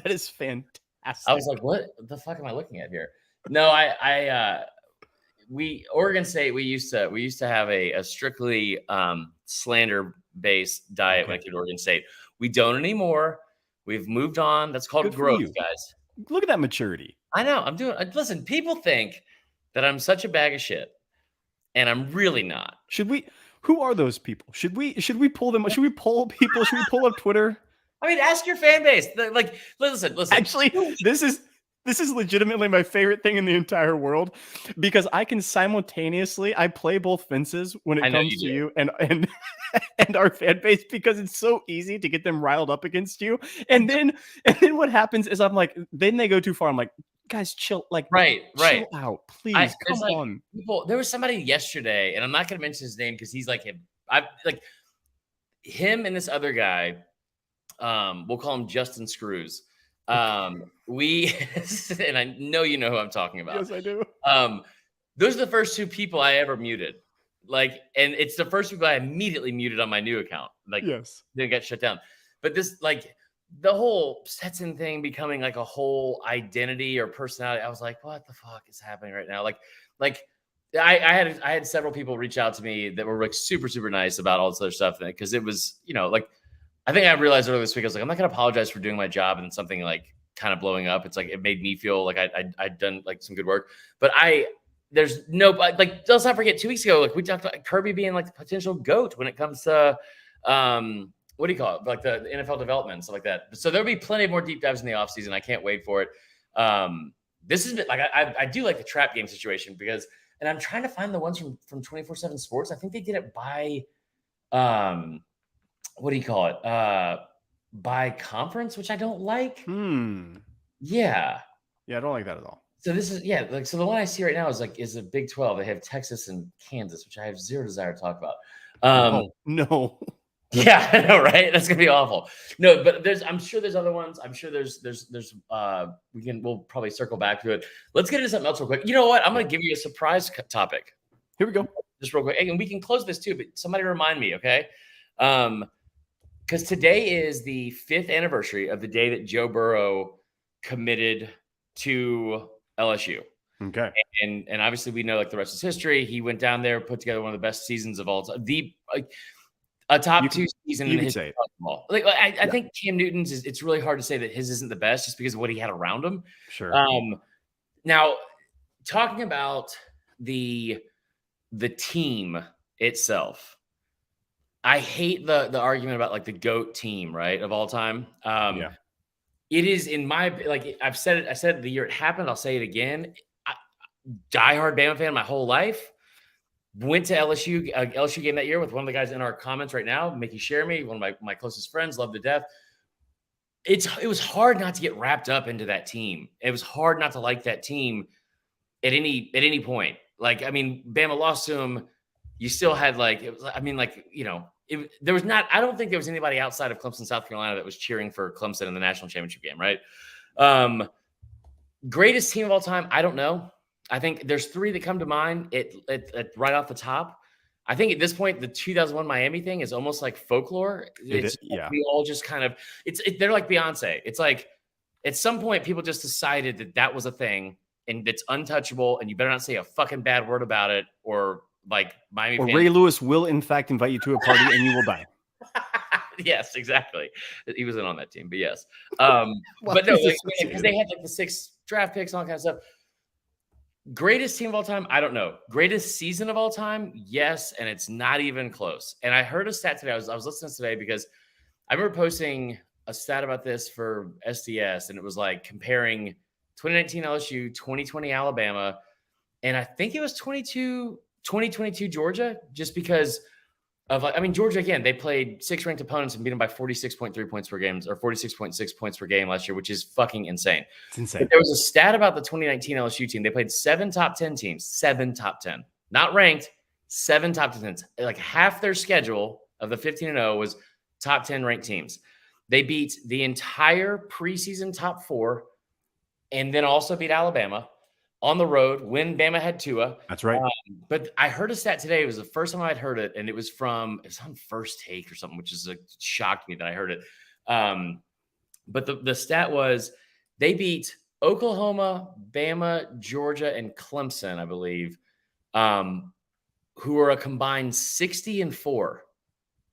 is fantastic. I was like, what the fuck am I looking at here? No, Oregon State, we used to have a strictly slander based diet when it came to Oregon State. We don't anymore. We've moved on. That's called growth, guys. Look at that maturity. I know. Listen, people think that I'm such a bag of shit, and I'm really not. Who are those people? Should we pull them? Should we poll people? Should we pull up Twitter? I mean, ask your fan base. Listen. Actually, this is legitimately my favorite thing in the entire world, because I can simultaneously play both fences when it comes to you and our fan base, because it's so easy to get them riled up against you. And then what happens is then they go too far. I'm like, guys, chill. Chill out, please. Come on. There was somebody yesterday, and I'm not going to mention his name because he's like him. Him and this other guy. We'll call him Justin Screws. And I know you know who I'm talking about. Yes, I do. Those are the first 2 people I ever muted. And it's the first people I immediately muted on my new account. Yes, they got shut down. But this, the whole Stetson thing becoming a whole identity or personality, I was like, what the fuck is happening right now? I had several people reach out to me that were super, super nice about all this other stuff, because it was, I think I realized earlier this week, I was like, I'm not going to apologize for doing my job and something kind of blowing up. It's it made me feel like I'd done some good work. But there's no, let's not forget 2 weeks ago, we talked about Kirby being the potential GOAT when it comes to, what do you call it? The NFL development and stuff like that. So there'll be plenty more deep dives in the offseason. I can't wait for it. This has been I do like the trap game situation, because, and I'm trying to find the ones from 24/7 Sports. I think they did it by, what do you call it? By conference, which I don't like. Yeah, I don't like that at all. So this is so the one I see right now is a Big 12. They have Texas and Kansas, which I have zero desire to talk about. No. Yeah, I know, right? That's gonna be awful. No, but I'm sure there's other ones. I'm sure there's we'll probably circle back to it. Let's get into something else real quick. You know what? I'm gonna give you a surprise topic. Here we go. Just real quick, and we can close this too. But somebody remind me, okay? because today is the 5th anniversary of the day that Joe Burrow committed to LSU. Okay. And obviously we know like the rest is history. He went down there, put together one of the best seasons of all time. A top 2 season in the history of football. Like I think Cam Newton's it's really hard to say that his isn't the best just because of what he had around him. Sure. Now talking about the team itself, I hate the argument about like the GOAT team, right, of all time. It is in my like I said it the year it happened. I'll say it again. Diehard Bama fan my whole life. Went to LSU game that year with one of the guys in our comments right now, Mickey Sheremy, one of my closest friends, loved to death. It was hard not to get wrapped up into that team. It was hard not to like that team at any point. Like, I mean, Bama lost to him. You still had like, it was, I mean, like, you know, there was not, I don't think there was anybody outside of Clemson, South Carolina that was cheering for Clemson in the national championship game, right? Greatest team of all time, I don't know. I think there's 3 that come to mind right off the top. I think at this point, the 2001 Miami thing is almost like folklore. We all just kind of, they're like Beyonce. It's like at some point, people just decided that was a thing and it's untouchable and you better not say a fucking bad word about it or like Miami. Or Ray Lewis will in fact invite you to a party and you will die. Yes, exactly. He wasn't on that team, but yes. But no, because they had like the 6 draft picks and all that kind of stuff. Greatest team of all time? I don't know. Greatest season of all time? Yes, and it's not even close. And I heard a stat today. I was listening today because I remember posting a stat about this for SDS, and it was like comparing 2019 LSU, 2020 Alabama, and I think it was 2022 Georgia, just because of like, I mean, Georgia, again, they played 6 ranked opponents and beat them by 46.3 points per game or 46.6 points per game last year, which is fucking insane. It's insane. But there was a stat about the 2019 LSU team. They played 7 top 10 teams, 7 top 10, not ranked, 7 top 10. Like half their schedule of the 15-0 was top 10 ranked teams. They beat the entire preseason top 4 and then also beat Alabama on the road when Bama had Tua. That's right. But I heard a stat today. It was the first time I'd heard it, and it was on First Take or something, which is shocked me that I heard it. But the stat was they beat Oklahoma, Bama, Georgia, and Clemson, I believe, who are a combined 60-4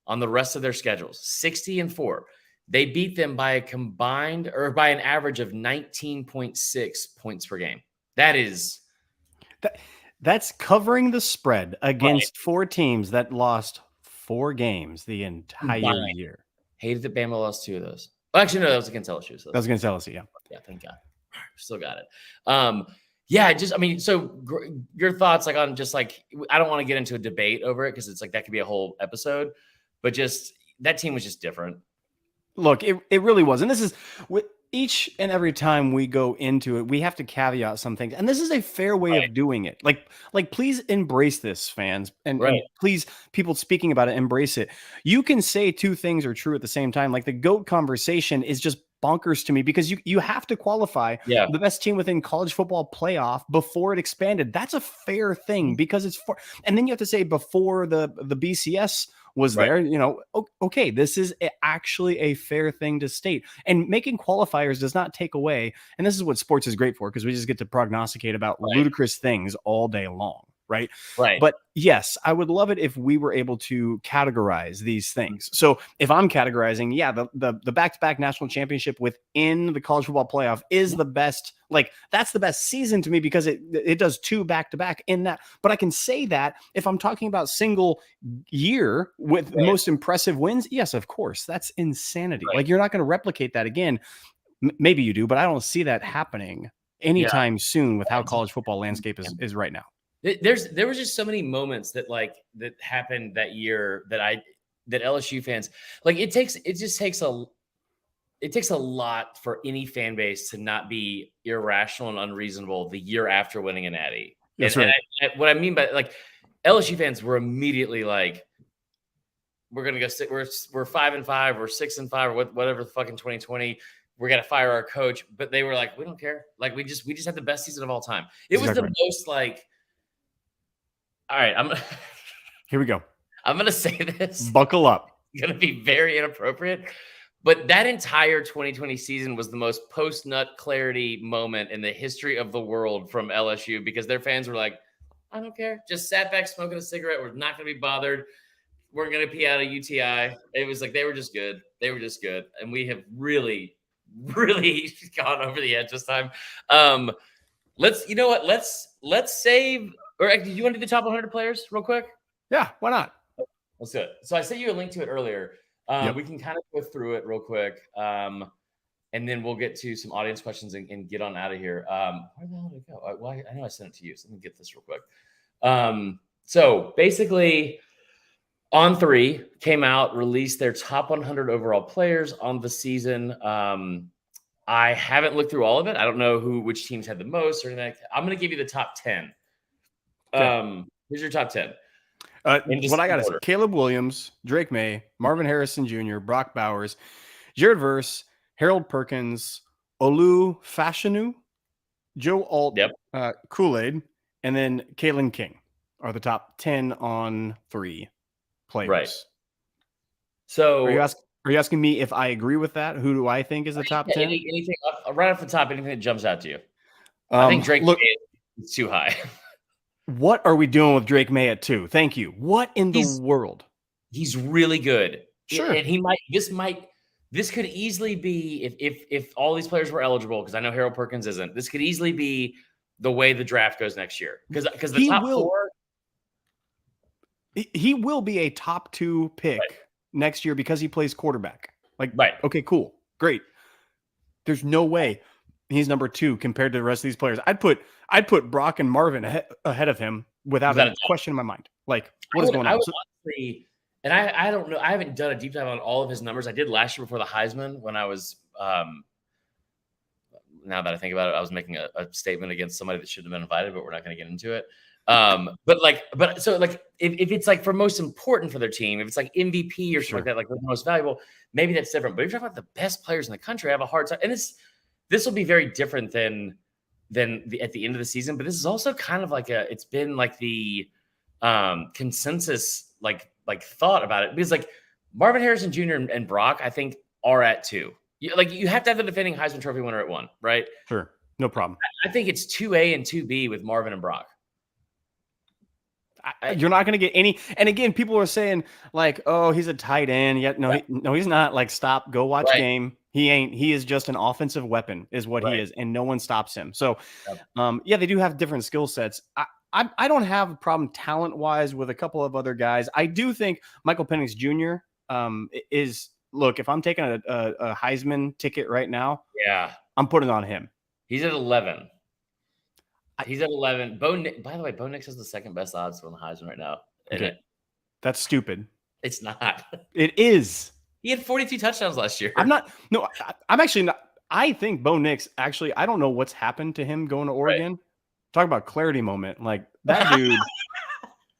on the rest of their schedules. 60-4. They beat them by an average of 19.6 points per game. That's covering the spread against 4 teams that lost 4 games the entire year. Hated that Bama lost 2 of those. Well, actually, no, that was against LSU. So that was against LSU, yeah. Yeah, thank God. Still got it. So your thoughts like on just like, I don't want to get into a debate over it because it's like that could be a whole episode, but just that team was just different. Look, it really was. And this is each and every time we go into it, we have to caveat some things. And this is a fair way of doing it. Like, please embrace this, fans. And please, people speaking about it, embrace it. You can say 2 things are true at the same time. Like the GOAT conversation is just bonkers to me because you have to qualify the best team within college football playoff before it expanded. That's a fair thing because it's and then you have to say before the BCS was there, you know, okay, this is actually a fair thing to state. And making qualifiers does not take away, and this is what sports is great for because we just get to prognosticate about ludicrous things all day long. Right. But yes, I would love it if we were able to categorize these things. So if I'm categorizing, the back-to-back national championship within the college football playoff is the best. Like that's the best season to me because it does 2 back-to-back in that. But I can say that if I'm talking about single year with the most impressive wins, yes, of course, that's insanity. Like you're not going to replicate that again. Maybe you do, but I don't see that happening anytime soon with how college football landscape is right now. There was just so many moments that happened that year that LSU fans like it just takes a lot for any fan base to not be irrational and unreasonable the year after winning a natty. That's right. And what I mean by like LSU fans were immediately like, we're gonna go we're 5-5 or 6-5 or whatever the fucking 2020. We're gonna fire our coach, but they were like, we don't care. Like we just had the best season of all time. It was the most like. All right, Here we go. I'm going to say this. Buckle up. going to be very inappropriate. But that entire 2020 season was the most post-nut clarity moment in the history of the world from LSU, because their fans were like, I don't care. Just sat back smoking a cigarette. We're not going to be bothered. We're going to pee out a UTI. It was like they were just good. They were just good. And we have really, really gone over the edge this time. You know what? Let's save, or do you want to do the top 100 players real quick? Yeah, why not? Let's do it. So I sent you a link to it earlier. Yep. We can kind of go through it real quick. And then we'll get to some audience questions and get on out of here. Where the hell did it go? Well, I know I sent it to you, so let me get this real quick. So basically, On3 came out, released their top 100 overall players on the season. I haven't looked through all of it. I don't know which teams had the most or anything. I'm going to give you the top 10. Okay. Here's your top 10. What I got is Caleb Williams, Drake May, Marvin Harrison Jr., Brock Bowers, Jared Verse, Harold Perkins, Olu Fashanu, Joe Alt, Kool-Aid, and then Kalen King are the top 10 on 3 players. Right. So are you asking me if I agree with that? Who do I think is the top 10? Anything right off the top, anything that jumps out to you? I think Drake May is too high. What are we doing with Drake May at 2? Thank you. What in the world? He's really good. Sure. And this could easily be, if all these players were eligible, because I know Harold Perkins isn't, this could easily be the way the draft goes next year. Because the top 4. He will be a top 2 pick next year because he plays quarterback. Okay, cool. Great. There's no way he's number 2 compared to the rest of these players. I'd put Brock and Marvin ahead of him without a question in my mind. What is going on? Honestly, and I don't know. I haven't done a deep dive on all of his numbers. I did last year before the Heisman when I was. Now that I think about it, I was making a statement against somebody that shouldn't have been invited, but we're not going to get into it. But if it's like for most important for their team, if it's like MVP or something like that, like the most valuable, maybe that's different. But if you're talking about the best players in the country, I have a hard time. And this will be very different than at the end of the season. But this is also kind of like it's been like the consensus thought about it, because like Marvin Harrison Jr. and Brock, I think, are at 2. You have to have the defending Heisman Trophy winner at 1, right? Sure, no problem. I think it's 2A and 2B with Marvin and Brock. You're not going to get any. And again, people are saying like, "Oh, he's a tight end." Yet, no, he's not. Like, stop. Go watch game. He ain't. He is just an offensive weapon, is what he is, and no one stops him. So, they do have different skill sets. I don't have a problem talent wise with a couple of other guys. I do think Michael Penix Jr. Is. Look, if I'm taking a Heisman ticket right now, I'm putting it on him. He's at 11. He's at 11. By the way, Bo Nix has the second best odds on the Heisman right now. Okay. That's stupid. It's not. It is. He had 42 touchdowns last year. I'm actually not. I think Bo Nix, actually, I don't know what's happened to him going to Oregon. Right. Talk about clarity moment. Like, that dude,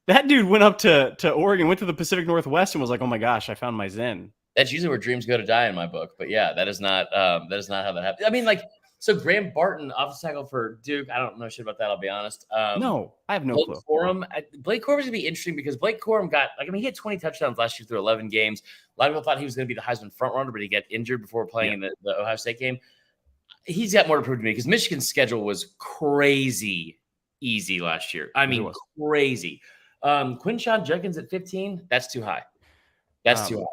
that dude went up to Oregon, went to the Pacific Northwest, and was like, oh my gosh, I found my zen. That's usually where dreams go to die in my book. But yeah, that is not how that happened. I mean, like, so Graham Barton, offensive tackle for Duke. I don't know shit about that, I'll be honest. No, I have no clue. Blake Corum's going to be interesting because Blake Corum he had 20 touchdowns last year through 11 games. A lot of people thought he was going to be the Heisman frontrunner, but he got injured before playing in the Ohio State game. He's got more to prove to me because Michigan's schedule was crazy easy last year. I mean, crazy. Quinshon Judkins at 15, that's too high. That's too high.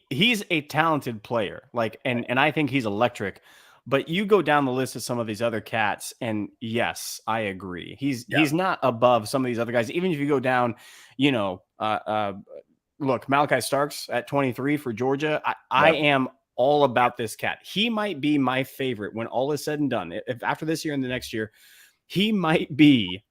He's a talented player, and I think he's electric. But you go down the list of some of these other cats, and yes, I agree. He's not above some of these other guys. Even if you go down, look, Malachi Starks at 23 for Georgia. I am all about this cat. He might be my favorite when all is said and done. If after this year and the next year, he might be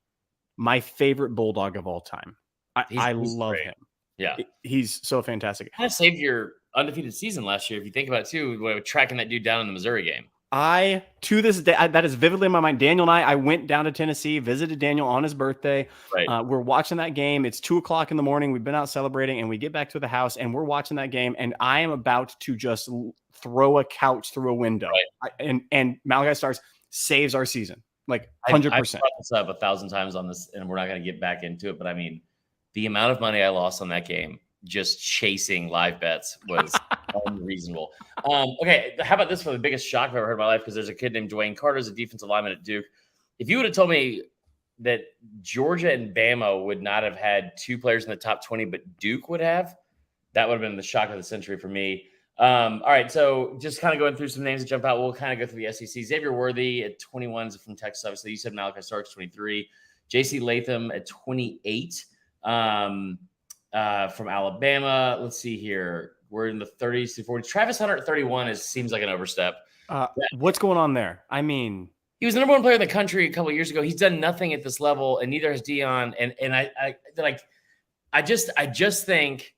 my favorite Bulldog of all time. I love him. Yeah, he's so fantastic. Kind of saved your undefeated season last year, if you think about it too, tracking that dude down in the Missouri game. To this day, that is vividly in my mind. Daniel and I went down to Tennessee, visited Daniel on his birthday. Right. We're watching that game. It's 2:00 in the morning. We've been out celebrating, and we get back to the house, and we're watching that game. And I am about to just throw a couch through a window. Right. And Malachi Starks saves our season, 100%. I've brought this up 1,000 times on this, and we're not going to get back into it. But I mean, the amount of money I lost on that game just chasing live bets was unreasonable. Okay, how about this for the biggest shock I've ever heard in my life? Because there's a kid named Dwayne Carter, who's a defensive lineman at Duke. If you would have told me that Georgia and Bama would not have had 2 players in the top 20, but Duke would have, that would have been the shock of the century for me. All right, so just kind of going through some names that jump out. We'll kind of go through the SEC. Xavier Worthy at 21 is from Texas, obviously. You said Malachi Starks, 23. J.C. Latham at 28 from Alabama. Let's see here. We're in the 30s to 40s. Travis Hunter at 31 seems like an overstep. What's going on there? I mean, he was the number 1 player in the country a couple of years ago. He's done nothing at this level, and neither has Dion. And I just think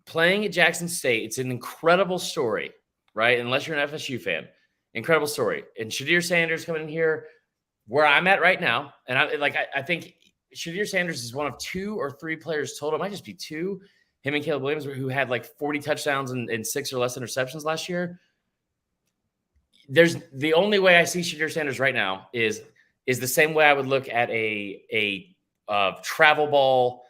playing at Jackson State, it's an incredible story, right? Unless you're an FSU fan, incredible story. And Shadir Sanders coming in here, where I'm at right now, and I think Shadir Sanders is one of 2 or 3 players total. It might just be 2. Him and Caleb Williams, who had like 40 touchdowns and 6 or less interceptions last year. There's the only way I see Shadir Sanders right now is the same way I would look at a travel ball,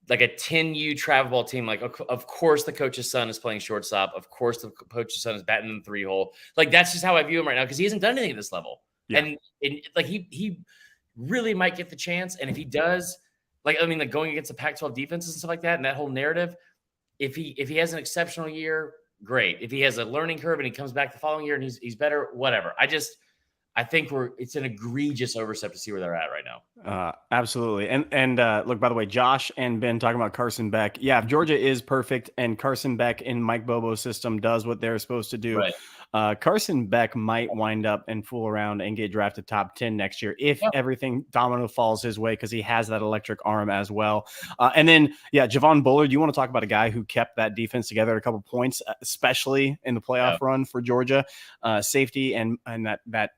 like a 10U travel ball team. Like, of course, the coach's son is playing shortstop. Of course, the coach's son is batting in the 3-hole. Like, that's just how I view him right now because he hasn't done anything at this level. Yeah. And like he really might get the chance. And if he does, like going against the Pac-12 defenses and stuff like that, and that whole narrative, if he has an exceptional year, great. If he has a learning curve and he comes back the following year and he's better, whatever. I think it's an egregious overstep to see where they're at right now. Absolutely. And look, by the way, Josh and Ben talking about Carson Beck. Yeah, if Georgia is perfect and Carson Beck in Mike Bobo's system does what they're supposed to do, right, Carson Beck might wind up and fool around and get drafted top 10 next year if everything domino falls his way, because he has that electric arm as well. And then, Javon Bullard, you want to talk about a guy who kept that defense together at a couple points, especially in the playoff run for Georgia, safety and that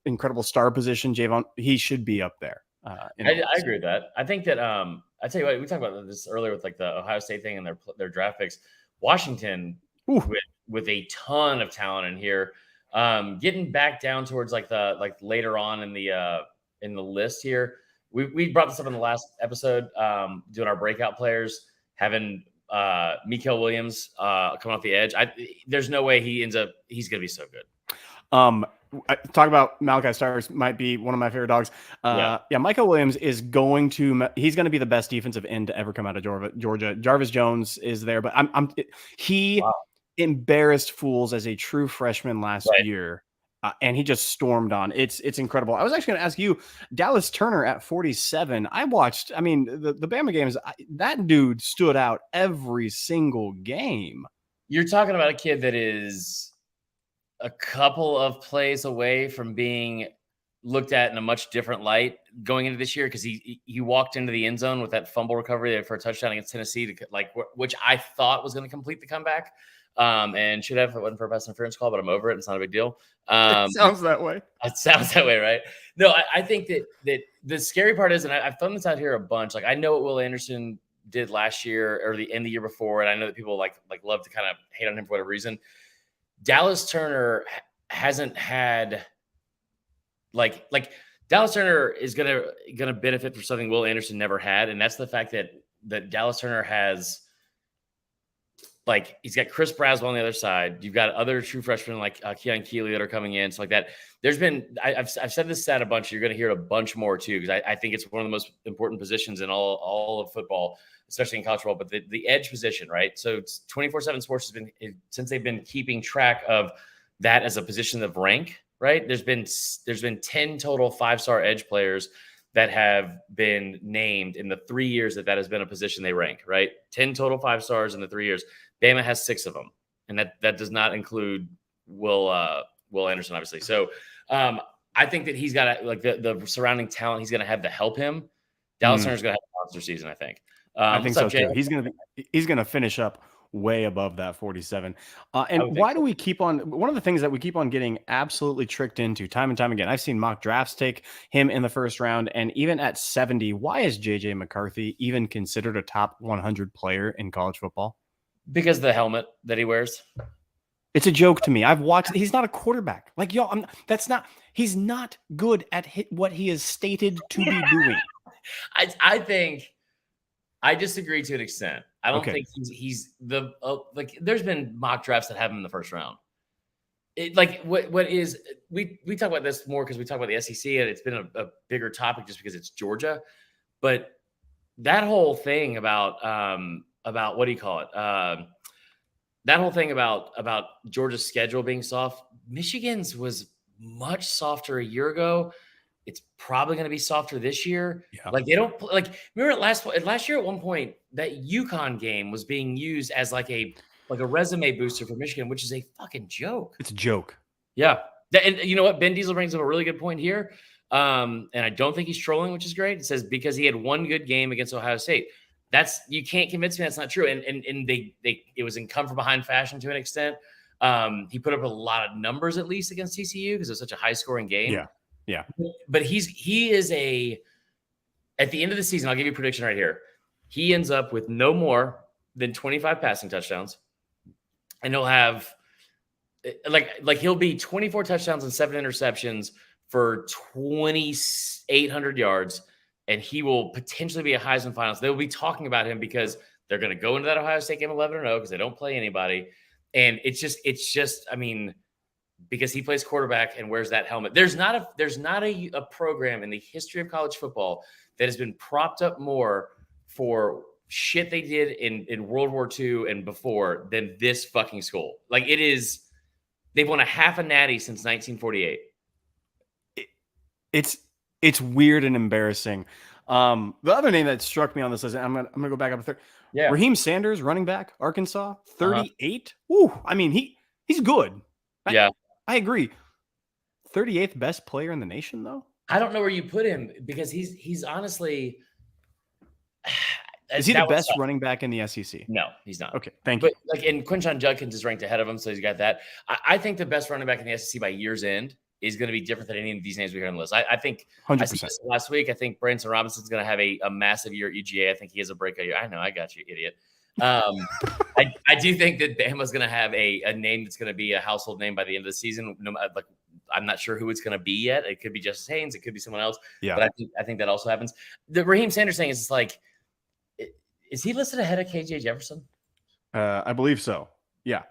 incredible star position, Javon, he should be up there. I agree with that. I think that I tell you what, we talked about this earlier with like the Ohio State thing and their draft picks. Washington with a ton of talent in here, getting back down towards like later on in the list here. We brought this up in the last episode, doing our breakout players, having Mikael Williams coming off the edge. There's no way he's going to be so good. Talk about Malachi Starks, might be one of my favorite dogs. Michael Williams he's going to be the best defensive end to ever come out of Georgia. Jarvis Jones is there, but he embarrassed fools as a true freshman last year. And he just stormed on. It's incredible. I was actually going to ask you, Dallas Turner at 47. I watched, the Bama games, that dude stood out every single game. You're talking about a kid that is a couple of plays away from being looked at in a much different light going into this year, because he walked into the end zone with that fumble recovery for a touchdown against Tennessee, which I thought was going to complete the comeback, and should have if it wasn't for a pass interference call, but I'm over it. It's not a big deal. It sounds that way. It sounds that way, right? No, I think that the scary part is, and I've thrown this out here a bunch. Like, I know what Will Anderson did last year or the end of the year before, and I know that people like love to kind of hate on him for whatever reason. Dallas Turner hasn't had like Dallas Turner is gonna benefit from something Will Anderson never had, and that's the fact that Dallas Turner has, like, he's got Chris Braswell on the other side. You've got other true freshmen like Keon Keeley that are coming in, stuff like that. There's been I've said this stat a bunch. You're going to hear it a bunch more too, because I think it's one of the most important positions in all of football, especially in college football. But the edge position, right? So 24/7 Sports has been, since they've been keeping track of that as a position of rank, right? There's been 10 total 5-star edge players that have been named in the 3 years that has been a position they rank, right? 10 total 5 stars in the 3 years. Bama has 6 of them, and that does not include Will Anderson, obviously. So I think that he's got the surrounding talent he's going to have to help him. Dallas Turner's going to have a monster season, I think. I think so too. He's going to finish up way above that 47. And why do we keep on, one of the things that we keep on getting absolutely tricked into time and time again, I've seen mock drafts take him in the first round, and even at 70, why is JJ McCarthy even considered a top 100 player in college football? Because of the helmet that he wears. It's a joke to me. I've watched, he's not a quarterback. Like, y'all, he's not good at what he is stated to be doing. I think I disagree to an extent. I don't Okay. think he's the like. There's been mock drafts that have him in the first round. What is we talk about this more because we talk about the SEC and it's been a bigger topic just because it's Georgia, but that whole thing about what do you call it? That whole thing about Georgia's schedule being soft. Michigan's was much softer a year ago. It's probably going to be softer this year. Yeah. Like they don't like. Remember last year at one point that UConn game was being used as like a resume booster for Michigan, which is a fucking joke. It's a joke. Yeah, and you know what? Ben Diesel brings up a really good point here, and I don't think he's trolling, which is great. It says because he had one good game against Ohio State. You can't convince me that's not true. And they it was in come from behind fashion to an extent. He put up a lot of numbers at least against TCU because it was such a high scoring game. Yeah. But he is at the end of the season, I'll give you a prediction right here. He ends up with no more than 25 passing touchdowns. And he'll have like he'll be 24 touchdowns and 7 interceptions for 2,800 yards. And he will potentially be a Heisman finalist. They will be talking about him because they're going to go into that Ohio State game 11-0 because they don't play anybody. And it's just, I mean, because he plays quarterback and wears that helmet. There's not a program in the history of college football that has been propped up more for shit they did in World War II and before than this fucking school. Like it is, they've won a half a natty since 1948. It's weird and embarrassing. The other name that struck me on this list, I'm gonna go back up a third. Yeah. Raheem Sanders, running back, Arkansas, 38. Ooh, I mean he's good. Yeah. I agree. 38th best player in the nation, though. I don't know where you put him because he's honestly. Is he the best running back in the SEC? No, he's not. Okay, thank you. But like, and Quinshon Judkins is ranked ahead of him, so he's got that. I think the best running back in the SEC by year's end is going to be different than any of these names we hear on the list. I think 100%. I said this last week. I think Branson Robinson's going to have a massive year at UGA. I think he has a breakout year. I know, I got you, idiot. I do think that Bama's going to have a name that's going to be a household name by the end of the season. Like, I'm not sure who it's going to be yet. It could be Justice Haynes. It could be someone else. Yeah. But I think that also happens. The Raheem Sanders thing is just like, is he listed ahead of KJ Jefferson? I believe so. Yeah.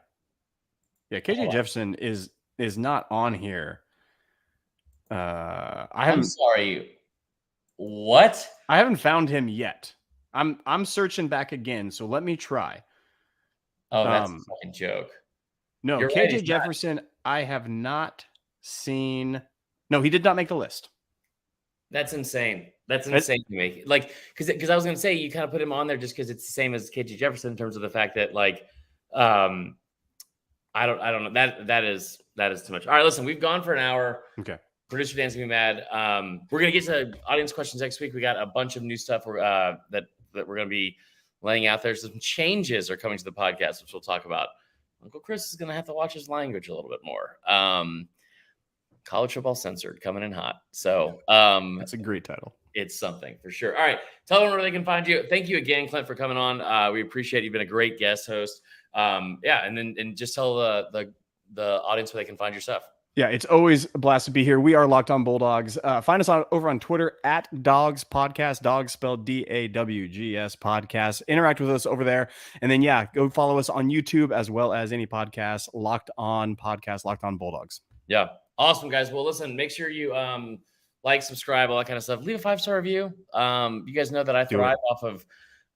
Yeah. KJ Jefferson is not on here. I'm sorry. What? I haven't found him yet. I'm searching back again, so let me try. Oh, that's a fucking joke. No, you're KJ right, Jefferson, not. I have not seen. No, he did not make the list. That's insane. That's insane to me. Like, because I was going to say you kind of put him on there just because it's the same as KJ Jefferson in terms of the fact that like, I don't know. That is too much. All right, listen, we've gone for an hour. Okay. Producer Dan's gonna be mad. We're gonna get to audience questions next week. We got a bunch of new stuff that we're gonna be laying out there. Some changes are coming to the podcast, which we'll talk about. Uncle Chris is gonna have to watch his language a little bit more. College Football Censored coming in hot. So that's a great title. It's something for sure. All right, tell them where they can find you. Thank you again, Clint, for coming on. We appreciate it. You've been a great guest host. Yeah, and just tell the audience where they can find your stuff. Yeah, it's always a blast to be here. We are Locked On Bulldogs. Find us over on Twitter at Dogs Podcast, Dogs spelled DAWGS Podcast. Interact with us over there. And then, yeah, go follow us on YouTube as well as any podcast, Locked On Podcast, Locked On Bulldogs. Yeah, awesome, guys. Well, listen, make sure you like, subscribe, all that kind of stuff. Leave a 5-star review. You guys know that I thrive off of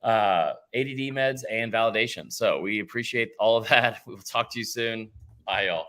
ADD meds and validation. So we appreciate all of that. We'll talk to you soon. Bye, y'all.